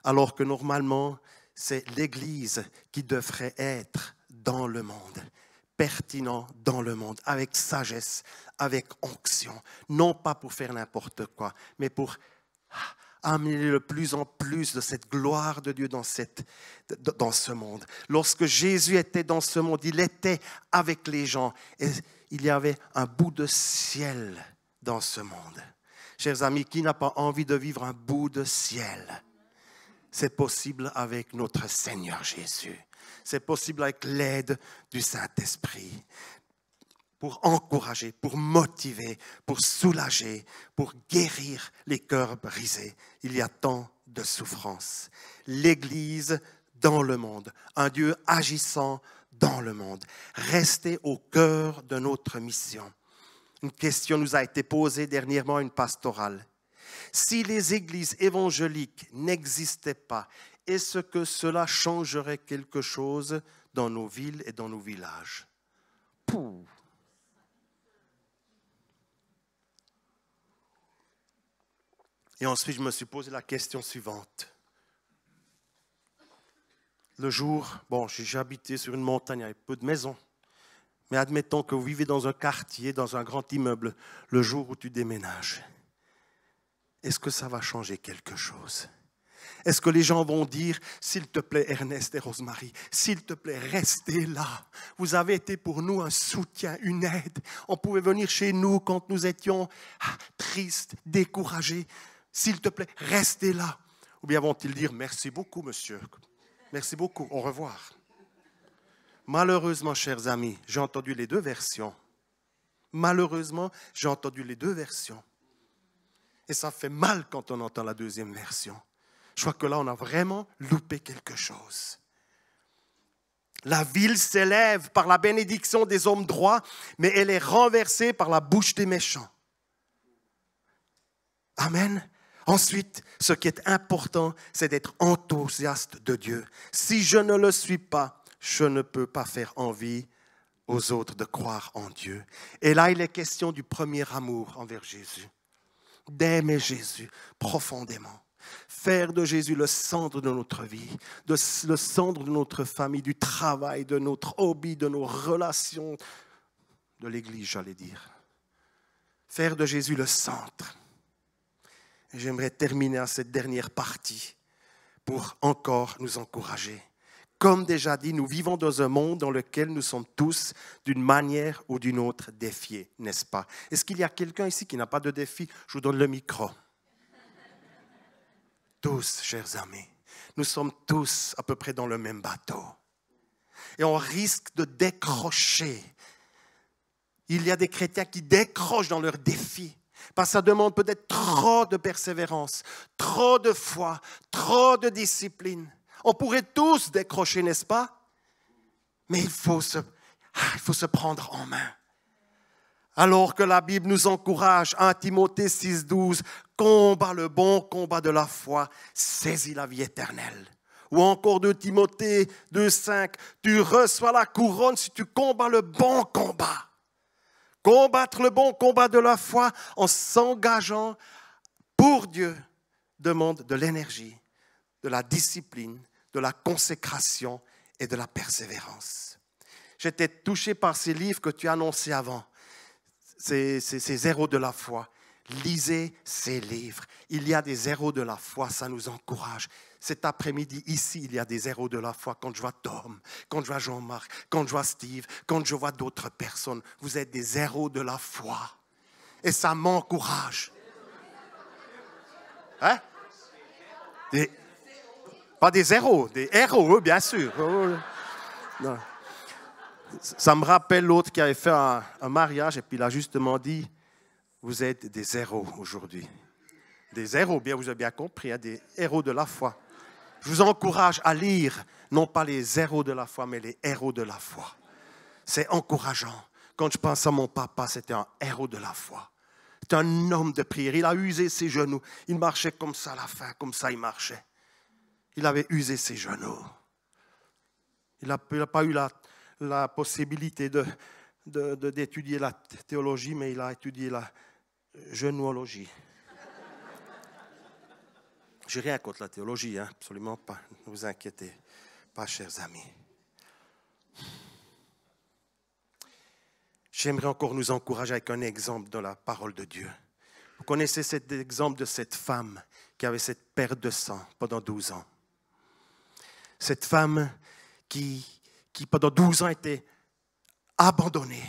S2: Alors que normalement, c'est l'Église qui devrait être dans le monde, pertinent dans le monde, avec sagesse, avec onction. Non pas pour faire n'importe quoi, mais pour amener de plus en plus de cette gloire de Dieu dans ce monde. Lorsque Jésus était dans ce monde, il était avec les gens et il y avait un bout de ciel dans ce monde. Chers amis, qui n'a pas envie de vivre un bout de ciel? C'est possible avec notre Seigneur Jésus. C'est possible avec l'aide du Saint-Esprit. Pour encourager, pour motiver, pour soulager, pour guérir les cœurs brisés. Il y a tant de souffrances. L'Église dans le monde, un Dieu agissant dans le monde. Restez au cœur de notre mission. Une question nous a été posée dernièrement à une pastorale. Si les églises évangéliques n'existaient pas, est-ce que cela changerait quelque chose dans nos villes et dans nos villages? Pouh. Et ensuite, je me suis posé la question suivante. Le jour, j'ai habité sur une montagne avec peu de maisons. Mais admettons que vous vivez dans un quartier, dans un grand immeuble, le jour où tu déménages. Est-ce que ça va changer quelque chose? Est-ce que les gens vont dire, s'il te plaît, Ernest et Rosemary, s'il te plaît, restez là. Vous avez été pour nous un soutien, une aide. On pouvait venir chez nous quand nous étions tristes, découragés. S'il te plaît, restez là. Ou bien vont-ils dire, merci beaucoup, monsieur. Merci beaucoup, au revoir. Malheureusement, chers amis, j'ai entendu les deux versions. Malheureusement, j'ai entendu les deux versions. Et ça fait mal quand on entend la deuxième version. Je crois que là, on a vraiment loupé quelque chose. La ville s'élève par la bénédiction des hommes droits, mais elle est renversée par la bouche des méchants. Amen. Ensuite, ce qui est important, c'est d'être enthousiaste de Dieu. Si je ne le suis pas, je ne peux pas faire envie aux autres de croire en Dieu. Et là, il est question du premier amour envers Jésus. D'aimer Jésus profondément. Faire de Jésus le centre de notre vie, le centre de notre famille, du travail, de notre hobby, de nos relations, de l'Église, j'allais dire. Faire de Jésus le centre. Et j'aimerais terminer à cette dernière partie pour encore nous encourager. Comme déjà dit, nous vivons dans un monde dans lequel nous sommes tous, d'une manière ou d'une autre, défiés, n'est-ce pas? Est-ce qu'il y a quelqu'un ici qui n'a pas de défi? Je vous donne le micro. Tous, chers amis, nous sommes tous à peu près dans le même bateau. Et on risque de décrocher. Il y a des chrétiens qui décrochent dans leurs défis. Parce que ça demande peut-être trop de persévérance, trop de foi, trop de discipline. On pourrait tous décrocher, n'est-ce pas? Mais il faut se prendre en main. Alors que la Bible nous encourage, 1 Timothée 6,12, combat le bon combat de la foi, saisis la vie éternelle. Ou encore de Timothée 2,5, tu reçois la couronne si tu combats le bon combat. Combattre le bon combat de la foi en s'engageant pour Dieu demande de l'énergie, de la discipline, de la consécration et de la persévérance. J'étais touché par ces livres que tu as annoncés avant, ces héros de la foi. Lisez ces livres. Il y a des héros de la foi, ça nous encourage. Cet après-midi, ici, il y a des héros de la foi. Quand je vois Tom, quand je vois Jean-Marc, quand je vois Steve, quand je vois d'autres personnes, vous êtes des héros de la foi. Et ça m'encourage. Hein? Pas des héros, des héros, bien sûr. Non. Ça me rappelle l'autre qui avait fait un mariage et puis il a justement dit, vous êtes des héros aujourd'hui. Des héros, bien, vous avez bien compris, hein, des héros de la foi. Je vous encourage à lire, non pas les héros de la foi, mais les héros de la foi. C'est encourageant. Quand je pense à mon papa, c'était un héros de la foi. C'était un homme de prière. Il a usé ses genoux. Il marchait comme ça à la fin, comme ça il marchait. Il avait usé ses genoux. Il n'a pas eu la possibilité d'étudier la théologie, mais il a étudié la genouologie. Je n'ai rien contre la théologie, hein, absolument pas. Ne vous inquiétez pas, chers amis. J'aimerais encore nous encourager avec un exemple de la parole de Dieu. Vous connaissez cet exemple de cette femme qui avait cette perte de sang pendant 12 ans. Cette femme qui pendant 12 ans était abandonnée.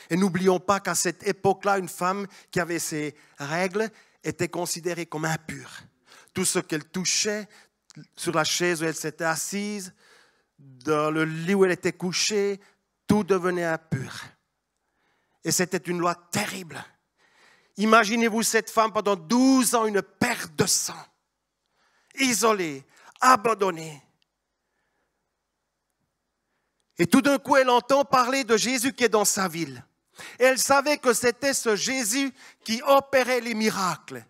S2: Et n'oublions pas qu'à cette époque-là, une femme qui avait ses règles était considérée comme impure. Tout ce qu'elle touchait, sur la chaise où elle s'était assise, dans le lit où elle était couchée, tout devenait impur. Et c'était une loi terrible. Imaginez-vous cette femme pendant 12 ans, une perte de sang, isolée, abandonnée. Et tout d'un coup, elle entend parler de Jésus qui est dans sa ville. Et elle savait que c'était ce Jésus qui opérait les miracles.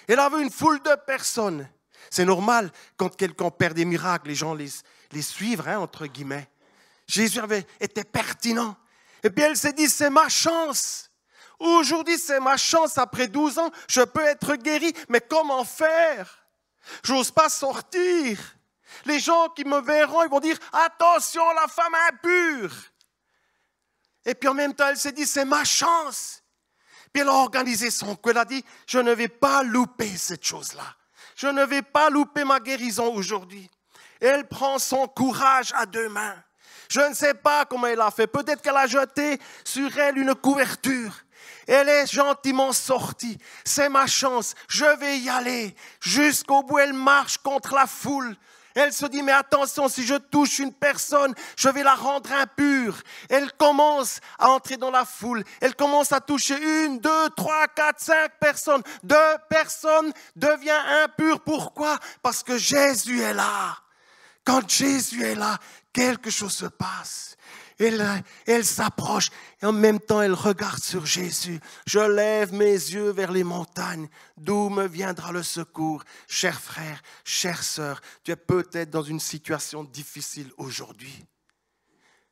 S2: Elle avait une foule de personnes. C'est normal, quand quelqu'un opère des miracles, les gens les suivent, hein, entre guillemets. Jésus était pertinent. Et puis elle s'est dit, c'est ma chance. Aujourd'hui, c'est ma chance. Après 12 ans, je peux être guéri. Mais comment faire? J'ose pas sortir. Les gens qui me verront, ils vont dire, attention, la femme impure. Et puis en même temps, elle s'est dit, c'est ma chance. Puis elle a organisé son coup. Elle a dit, je ne vais pas louper cette chose-là. Je ne vais pas louper ma guérison aujourd'hui. Et elle prend son courage à deux mains. Je ne sais pas comment elle a fait. Peut-être qu'elle a jeté sur elle une couverture. Elle est gentiment sortie. C'est ma chance. Je vais y aller. Jusqu'au bout, elle marche contre la foule. Elle se dit, mais attention, si je touche une personne, je vais la rendre impure. Elle commence à entrer dans la foule. Elle commence à toucher 1, 2, 3, 4, 5 personnes. 2 personnes deviennent impures. Pourquoi? Parce que Jésus est là. Quand Jésus est là, quelque chose se passe. Elle s'approche et en même temps elle regarde sur Jésus. Je lève mes yeux vers les montagnes, d'où me viendra le secours. Cher frère, chère sœur, tu es peut-être dans une situation difficile aujourd'hui.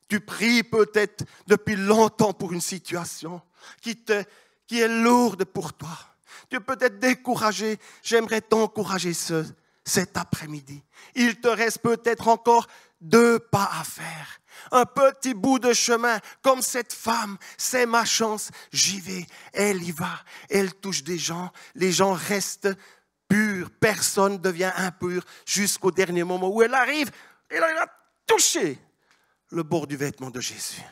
S2: Tu pries peut-être depuis longtemps pour une situation qui est lourde pour toi. Tu es peut-être découragé. J'aimerais t'encourager cet après-midi. Il te reste peut-être encore 2 pas à faire. Un petit bout de chemin, comme cette femme, c'est ma chance, j'y vais. Elle y va, elle touche des gens, les gens restent purs, personne ne devient impur jusqu'au dernier moment où elle arrive, et là elle a touché le bord du vêtement de Jésus.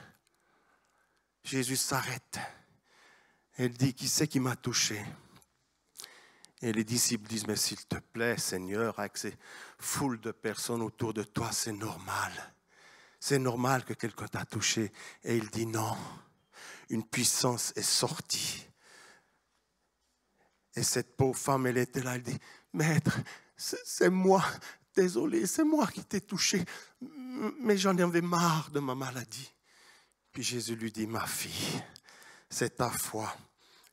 S2: Jésus s'arrête, elle dit, qui c'est qui m'a touché? Et les disciples disent, mais s'il te plaît, Seigneur, avec ces foules de personnes autour de toi, c'est normal. C'est normal que quelqu'un t'a touché. Et il dit non, une puissance est sortie. Et cette pauvre femme, elle était là, elle dit, maître, c'est moi, désolé, c'est moi qui t'ai touché, mais j'en avais marre de ma maladie. Puis Jésus lui dit, ma fille, c'est ta foi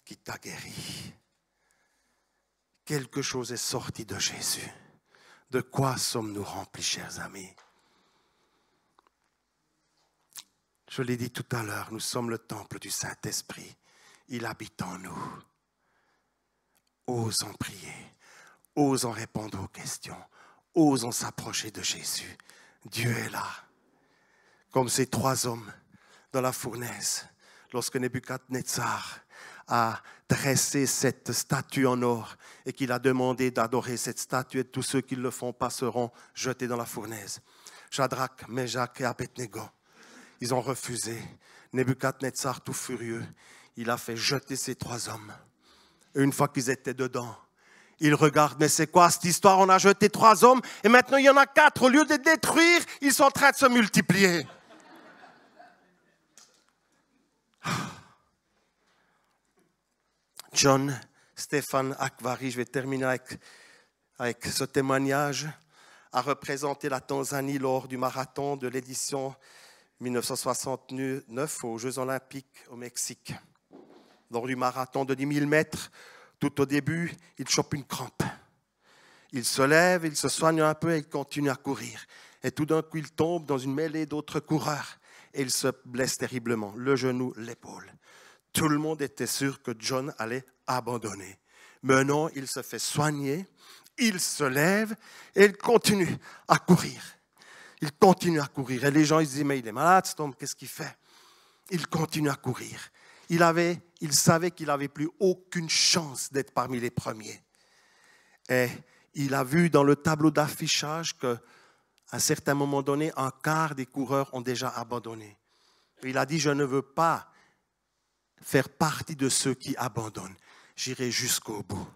S2: qui t'a guérie. Quelque chose est sorti de Jésus, De quoi sommes-nous remplis, chers amis? Je l'ai dit tout à l'heure, nous sommes le temple du Saint-Esprit. Il habite en nous. Osons prier, osons répondre aux questions, osons s'approcher de Jésus. Dieu est là. Comme ces 3 hommes dans la fournaise, lorsque Nebuchadnezzar a dressé cette statue en or et qu'il a demandé d'adorer cette statue, et tous ceux qui ne le font pas seront jetés dans la fournaise. Shadrach, Meshach et Abednego, ils ont refusé. Nebuchadnezzar, tout furieux, il a fait jeter ces 3 hommes. Et une fois qu'ils étaient dedans, ils regardent, mais c'est quoi cette histoire? On a jeté 3 hommes et maintenant il y en a 4. Au lieu de les détruire, ils sont en train de se multiplier. John Stéphane Akvari, je vais terminer avec ce témoignage, a représenté la Tanzanie lors du marathon de l'édition 1969 aux Jeux Olympiques au Mexique. Lors du marathon de 10 000 mètres, tout au début, il chope une crampe. Il se lève, il se soigne un peu et il continue à courir. Et tout d'un coup, il tombe dans une mêlée d'autres coureurs et il se blesse terriblement, le genou, l'épaule. Tout le monde était sûr que John allait abandonner. Mais non, il se fait soigner, il se lève et il continue à courir. Il continue à courir. Et les gens ils disent, mais il est malade, cet homme, qu'est-ce qu'il fait? Il continue à courir. Il savait qu'il n'avait plus aucune chance d'être parmi les premiers. Et il a vu dans le tableau d'affichage qu'à un certain moment donné, un quart des coureurs ont déjà abandonné. Et il a dit, je ne veux pas faire partie de ceux qui abandonnent. J'irai jusqu'au bout.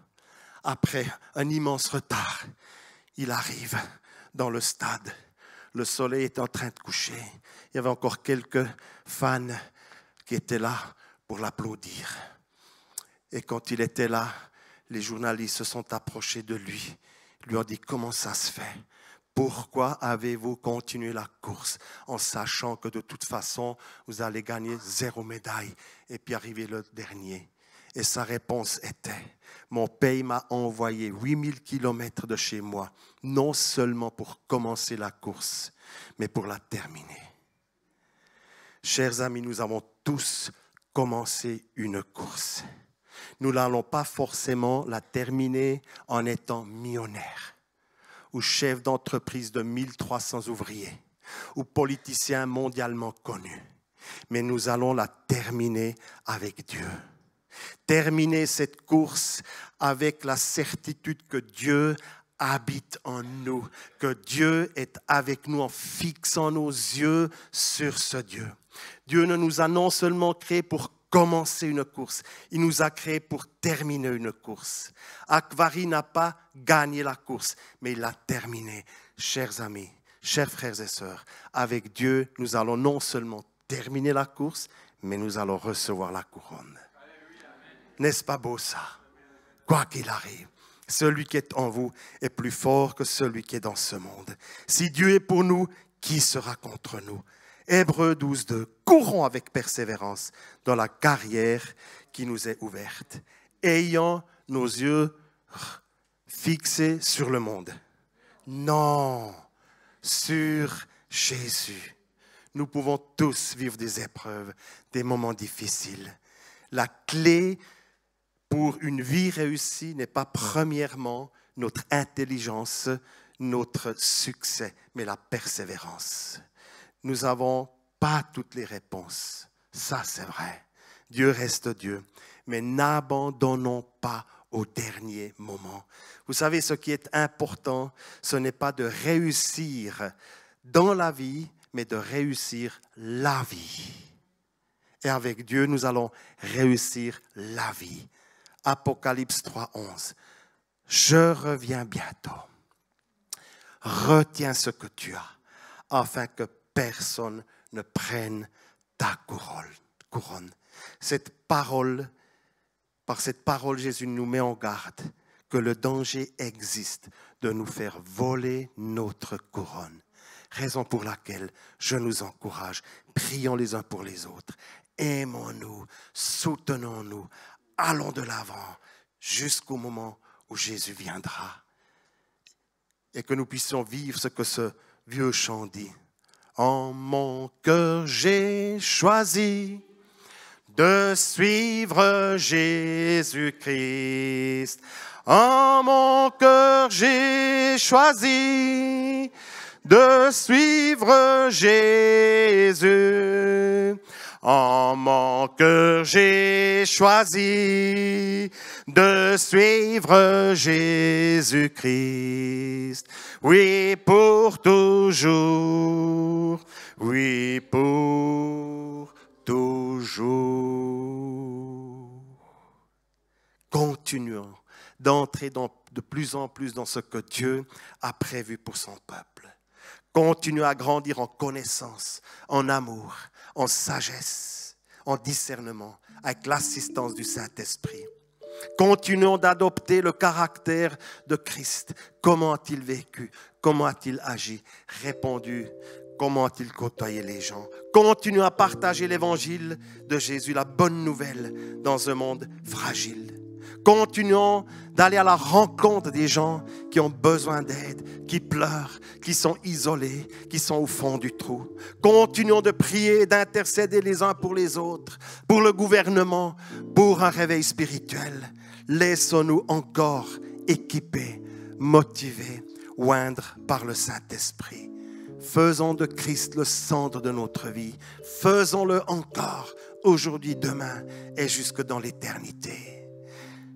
S2: Après un immense retard, il arrive dans le stade. Le soleil est en train de coucher. Il y avait encore quelques fans qui étaient là pour l'applaudir. Et quand il était là, les journalistes se sont approchés de lui. Ils lui ont dit, comment ça se fait? Pourquoi avez-vous continué la course en sachant que de toute façon, vous allez gagner 0 médaille et puis arriver le dernier? Et sa réponse était, mon pays m'a envoyé 8000 kilomètres de chez moi, non seulement pour commencer la course, mais pour la terminer. Chers amis, nous avons tous commencé une course. Nous n'allons pas forcément la terminer en étant millionnaires, ou chef d'entreprise de 1300 ouvriers, ou politicien mondialement connu. Mais nous allons la terminer avec Dieu. Terminer cette course avec la certitude que Dieu habite en nous, que Dieu est avec nous en fixant nos yeux sur ce Dieu. Dieu ne nous a non seulement créés pour commencer une course, il nous a créés pour terminer une course. Akvari n'a pas gagné la course, mais il l'a terminée. Chers amis, chers frères et sœurs, avec Dieu, nous allons non seulement terminer la course, mais nous allons recevoir la couronne. N'est-ce pas beau ça? Quoi qu'il arrive, celui qui est en vous est plus fort que celui qui est dans ce monde. Si Dieu est pour nous, qui sera contre nous? Hébreux 12:2, courons avec persévérance dans la carrière qui nous est ouverte, ayant nos yeux fixés sur le monde. Non, sur Jésus. Nous pouvons tous vivre des épreuves, des moments difficiles. La clé pour une vie réussie n'est pas premièrement notre intelligence, notre succès, mais la persévérance. Nous n'avons pas toutes les réponses. Ça, c'est vrai. Dieu reste Dieu. Mais n'abandonnons pas au dernier moment. Vous savez, ce qui est important, ce n'est pas de réussir dans la vie, mais de réussir la vie. Et avec Dieu, nous allons réussir la vie. Apocalypse 3:11. Je reviens bientôt. Retiens ce que tu as, afin que personne ne prenne ta couronne. Par cette parole, Jésus nous met en garde que le danger existe de nous faire voler notre couronne. Raison pour laquelle je nous encourage, prions les uns pour les autres, aimons-nous, soutenons-nous, allons de l'avant jusqu'au moment où Jésus viendra. et que nous puissions vivre ce que ce vieux chant dit. En mon cœur, j'ai choisi de suivre Jésus-Christ. En mon cœur, j'ai choisi de suivre Jésus. En mon cœur, j'ai choisi de suivre Jésus-Christ. Oui, pour toujours. Oui, pour toujours. Continuons d'entrer de plus en plus dans ce que Dieu a prévu pour son peuple. Continuons à grandir en connaissance, en amour, en sagesse, en discernement, avec l'assistance du Saint-Esprit. Continuons d'adopter le caractère de Christ. Comment a-t-il vécu? Comment a-t-il agi? Répondu? Comment a-t-il côtoyé les gens? Continuons à partager l'évangile de Jésus, la bonne nouvelle, dans un monde fragile. Continuons d'aller à la rencontre des gens qui ont besoin d'aide, qui pleurent, qui sont isolés, qui sont au fond du trou. Continuons de prier, d'intercéder les uns pour les autres, pour le gouvernement, pour un réveil spirituel. Laissons-nous encore équipés, motivés, oindre par le Saint-Esprit. Faisons de Christ le centre de notre vie. Faisons-le encore, aujourd'hui, demain et jusque dans l'éternité.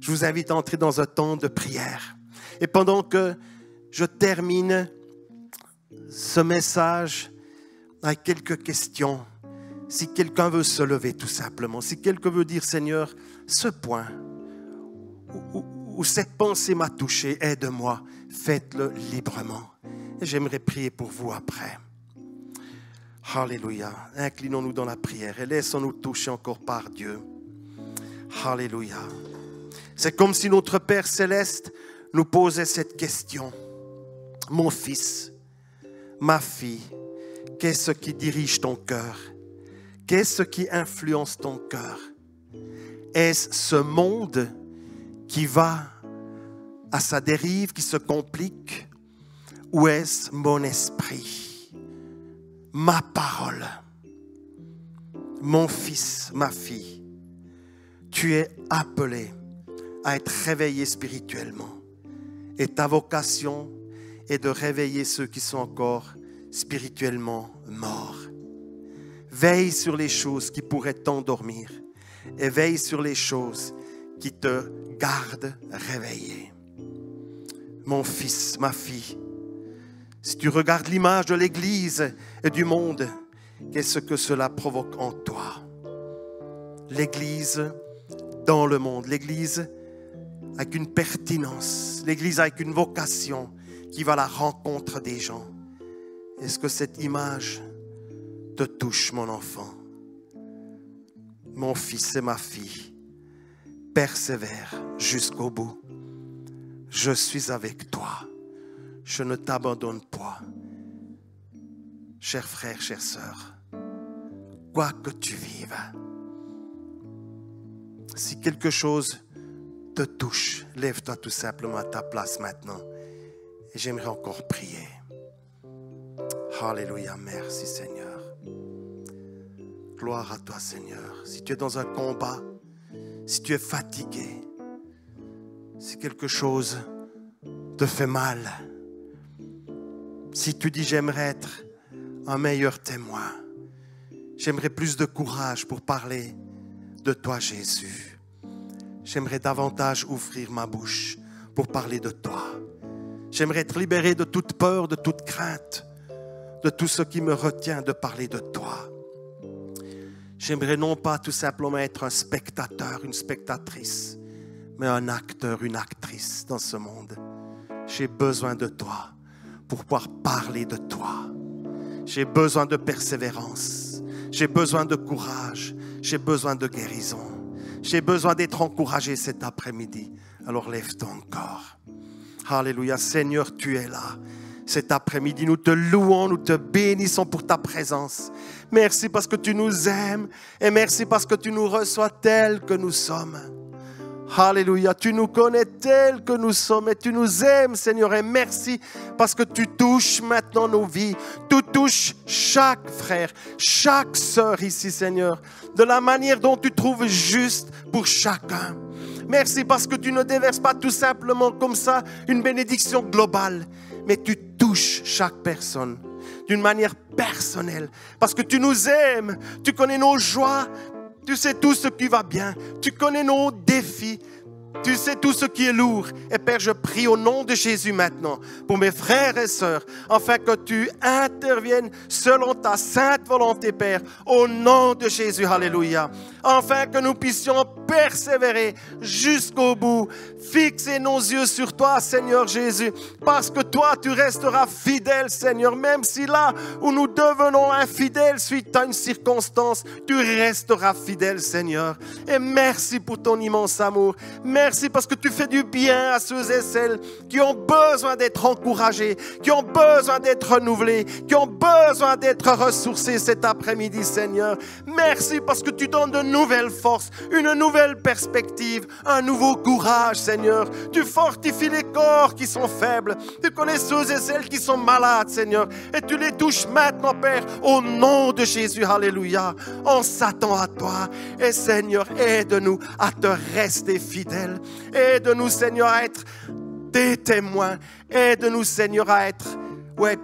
S2: Je vous invite à entrer dans un temps de prière. Et pendant que je termine ce message avec quelques questions, si quelqu'un veut se lever tout simplement, si quelqu'un veut dire, Seigneur, ce point où cette pensée m'a touché, aide-moi, faites-le librement. Et j'aimerais prier pour vous après. Alléluia. Inclinons-nous dans la prière et laissons-nous toucher encore par Dieu. Alléluia. C'est comme si notre Père Céleste nous posait cette question. Mon fils, ma fille, qu'est-ce qui dirige ton cœur? Qu'est-ce qui influence ton cœur? Est-ce ce monde qui va à sa dérive, qui se complique? Ou est-ce mon esprit, ma parole? Mon fils, ma fille, tu es appelé à être réveillé spirituellement. Et ta vocation est de réveiller ceux qui sont encore spirituellement morts. Veille sur les choses qui pourraient t'endormir et veille sur les choses qui te gardent réveillé. Mon fils, ma fille, si tu regardes l'image de l'Église et du monde, qu'est-ce que cela provoque en toi? L'Église dans le monde, l'Église avec une pertinence, l'Église avec une vocation qui va à la rencontre des gens. Est-ce que cette image te touche, mon enfant? Mon fils et ma fille, persévère jusqu'au bout. Je suis avec toi. Je ne t'abandonne pas. Chers frères, chères sœurs, quoi que tu vives, si quelque chose te touche, lève-toi tout simplement à ta place maintenant. Et j'aimerais encore prier. Alléluia, merci Seigneur. Gloire à toi Seigneur. Si tu es dans un combat, si tu es fatigué, si quelque chose te fait mal, si tu dis j'aimerais être un meilleur témoin, j'aimerais plus de courage pour parler de toi Jésus. J'aimerais davantage ouvrir ma bouche pour parler de toi. J'aimerais être libéré de toute peur, de toute crainte, de tout ce qui me retient de parler de toi. J'aimerais non pas tout simplement être un spectateur, une spectatrice, mais un acteur, une actrice dans ce monde. J'ai besoin de toi pour pouvoir parler de toi. J'ai besoin de persévérance. J'ai besoin de courage. J'ai besoin de guérison. J'ai besoin d'être encouragé cet après-midi. Alors lève-toi encore. Alléluia. Seigneur, tu es là. Cet après-midi, nous te louons, nous te bénissons pour ta présence. Merci parce que tu nous aimes et merci parce que tu nous reçois tels que nous sommes. Alléluia, tu nous connais tels que nous sommes et tu nous aimes, Seigneur. Et merci parce que tu touches maintenant nos vies. Tu touches chaque frère, chaque sœur ici, Seigneur, de la manière dont tu trouves juste pour chacun. Merci parce que tu ne déverses pas tout simplement comme ça une bénédiction globale, mais tu touches chaque personne d'une manière personnelle. Parce que tu nous aimes, tu connais nos joies, tu sais tout ce qui va bien, tu connais nos défis, tu sais tout ce qui est lourd. Et Père, je prie au nom de Jésus maintenant pour mes frères et sœurs, afin que tu interviennes selon ta sainte volonté, Père, au nom de Jésus, alléluia. Afin que nous puissions persévérer jusqu'au bout, fixer nos yeux sur toi, Seigneur Jésus, parce que toi, tu resteras fidèle, Seigneur, même si là où nous devenons infidèles suite à une circonstance, tu resteras fidèle, Seigneur. Et merci pour ton immense amour. Merci parce que tu fais du bien à ceux et celles qui ont besoin d'être encouragés, qui ont besoin d'être renouvelés, qui ont besoin d'être ressourcés cet après-midi, Seigneur. Merci parce que tu donnes de nouvelles forces, une nouvelle perspective, un nouveau courage, Seigneur. Tu fortifies les corps qui sont faibles. Tu connais ceux et celles qui sont malades, Seigneur. Et tu les touches maintenant, Père, au nom de Jésus. Alléluia. On s'attend à toi. Et Seigneur, aide-nous à te rester fidèles. Aide-nous, Seigneur, à être des témoins. Aide-nous, Seigneur, à être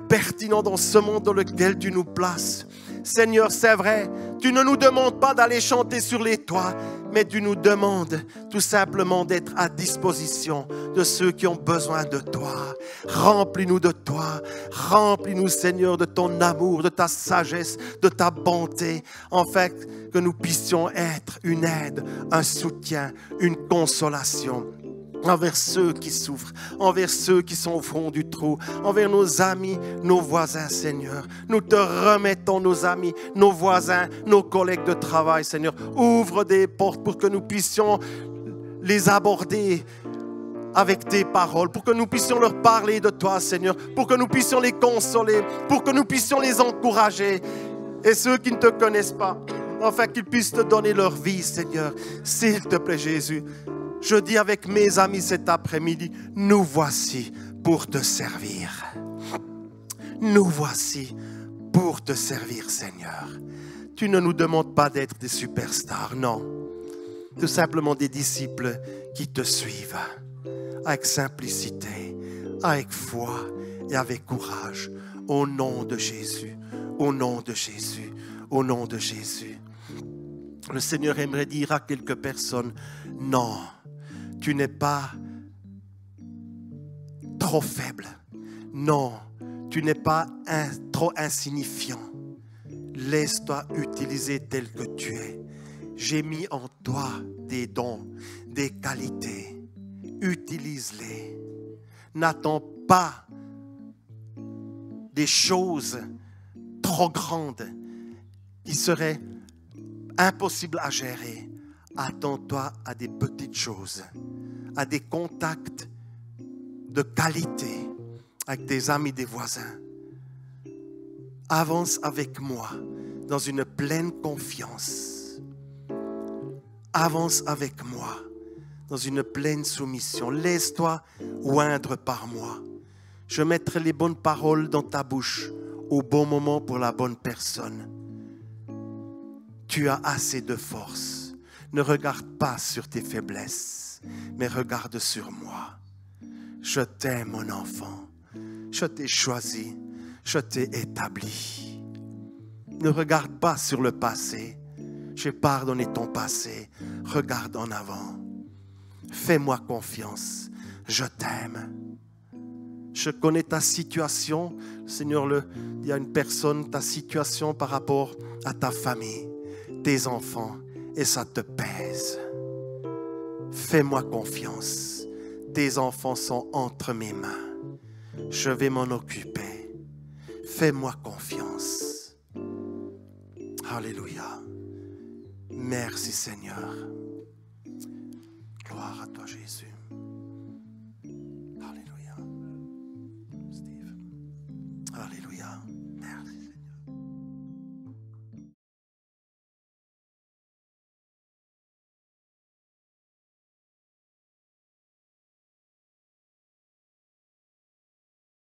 S2: pertinents dans ce monde dans lequel tu nous places. Seigneur, c'est vrai, tu ne nous demandes pas d'aller chanter sur les toits, mais tu nous demandes tout simplement d'être à disposition de ceux qui ont besoin de toi. Remplis-nous de toi, remplis-nous, Seigneur, de ton amour, de ta sagesse, de ta bonté, afin que nous puissions être une aide, un soutien, une consolation envers ceux qui souffrent, envers ceux qui sont au fond du trou, envers nos amis, nos voisins, Seigneur. Nous te remettons nos amis, nos voisins, nos collègues de travail, Seigneur. Ouvre des portes pour que nous puissions les aborder avec tes paroles, pour que nous puissions leur parler de toi, Seigneur, pour que nous puissions les consoler, pour que nous puissions les encourager. Et ceux qui ne te connaissent pas, afin qu'ils puissent te donner leur vie, Seigneur. S'il te plaît, Jésus, je dis avec mes amis cet après-midi, nous voici pour te servir. Nous voici pour te servir, Seigneur. Tu ne nous demandes pas d'être des superstars, non. Tout simplement des disciples qui te suivent avec simplicité, avec foi et avec courage. Au nom de Jésus, au nom de Jésus, au nom de Jésus. Le Seigneur aimerait dire à quelques personnes, non. Tu n'es pas trop faible. Non, tu n'es pas trop insignifiant. Laisse-toi utiliser tel que tu es. J'ai mis en toi des dons, des qualités. Utilise-les. N'attends pas des choses trop grandes qui seraient impossibles à gérer. Attends-toi à des petites choses, à des contacts de qualité avec des amis, des voisins. Avance avec moi dans une pleine confiance. Avance avec moi dans une pleine soumission. Laisse-toi oindre par moi. Je mettrai les bonnes paroles dans ta bouche au bon moment pour la bonne personne. Tu as assez de force. Ne regarde pas sur tes faiblesses, mais regarde sur moi. Je t'aime, mon enfant. Je t'ai choisi. Je t'ai établi. Ne regarde pas sur le passé. J'ai pardonné ton passé. Regarde en avant. Fais-moi confiance. Je t'aime. Je connais ta situation. Seigneur, il y a une personne, ta situation par rapport à ta famille, tes enfants. Et ça te pèse. Fais-moi confiance. Tes enfants sont entre mes mains. Je vais m'en occuper. Fais-moi confiance. Alléluia. Merci Seigneur. Gloire à toi Jésus.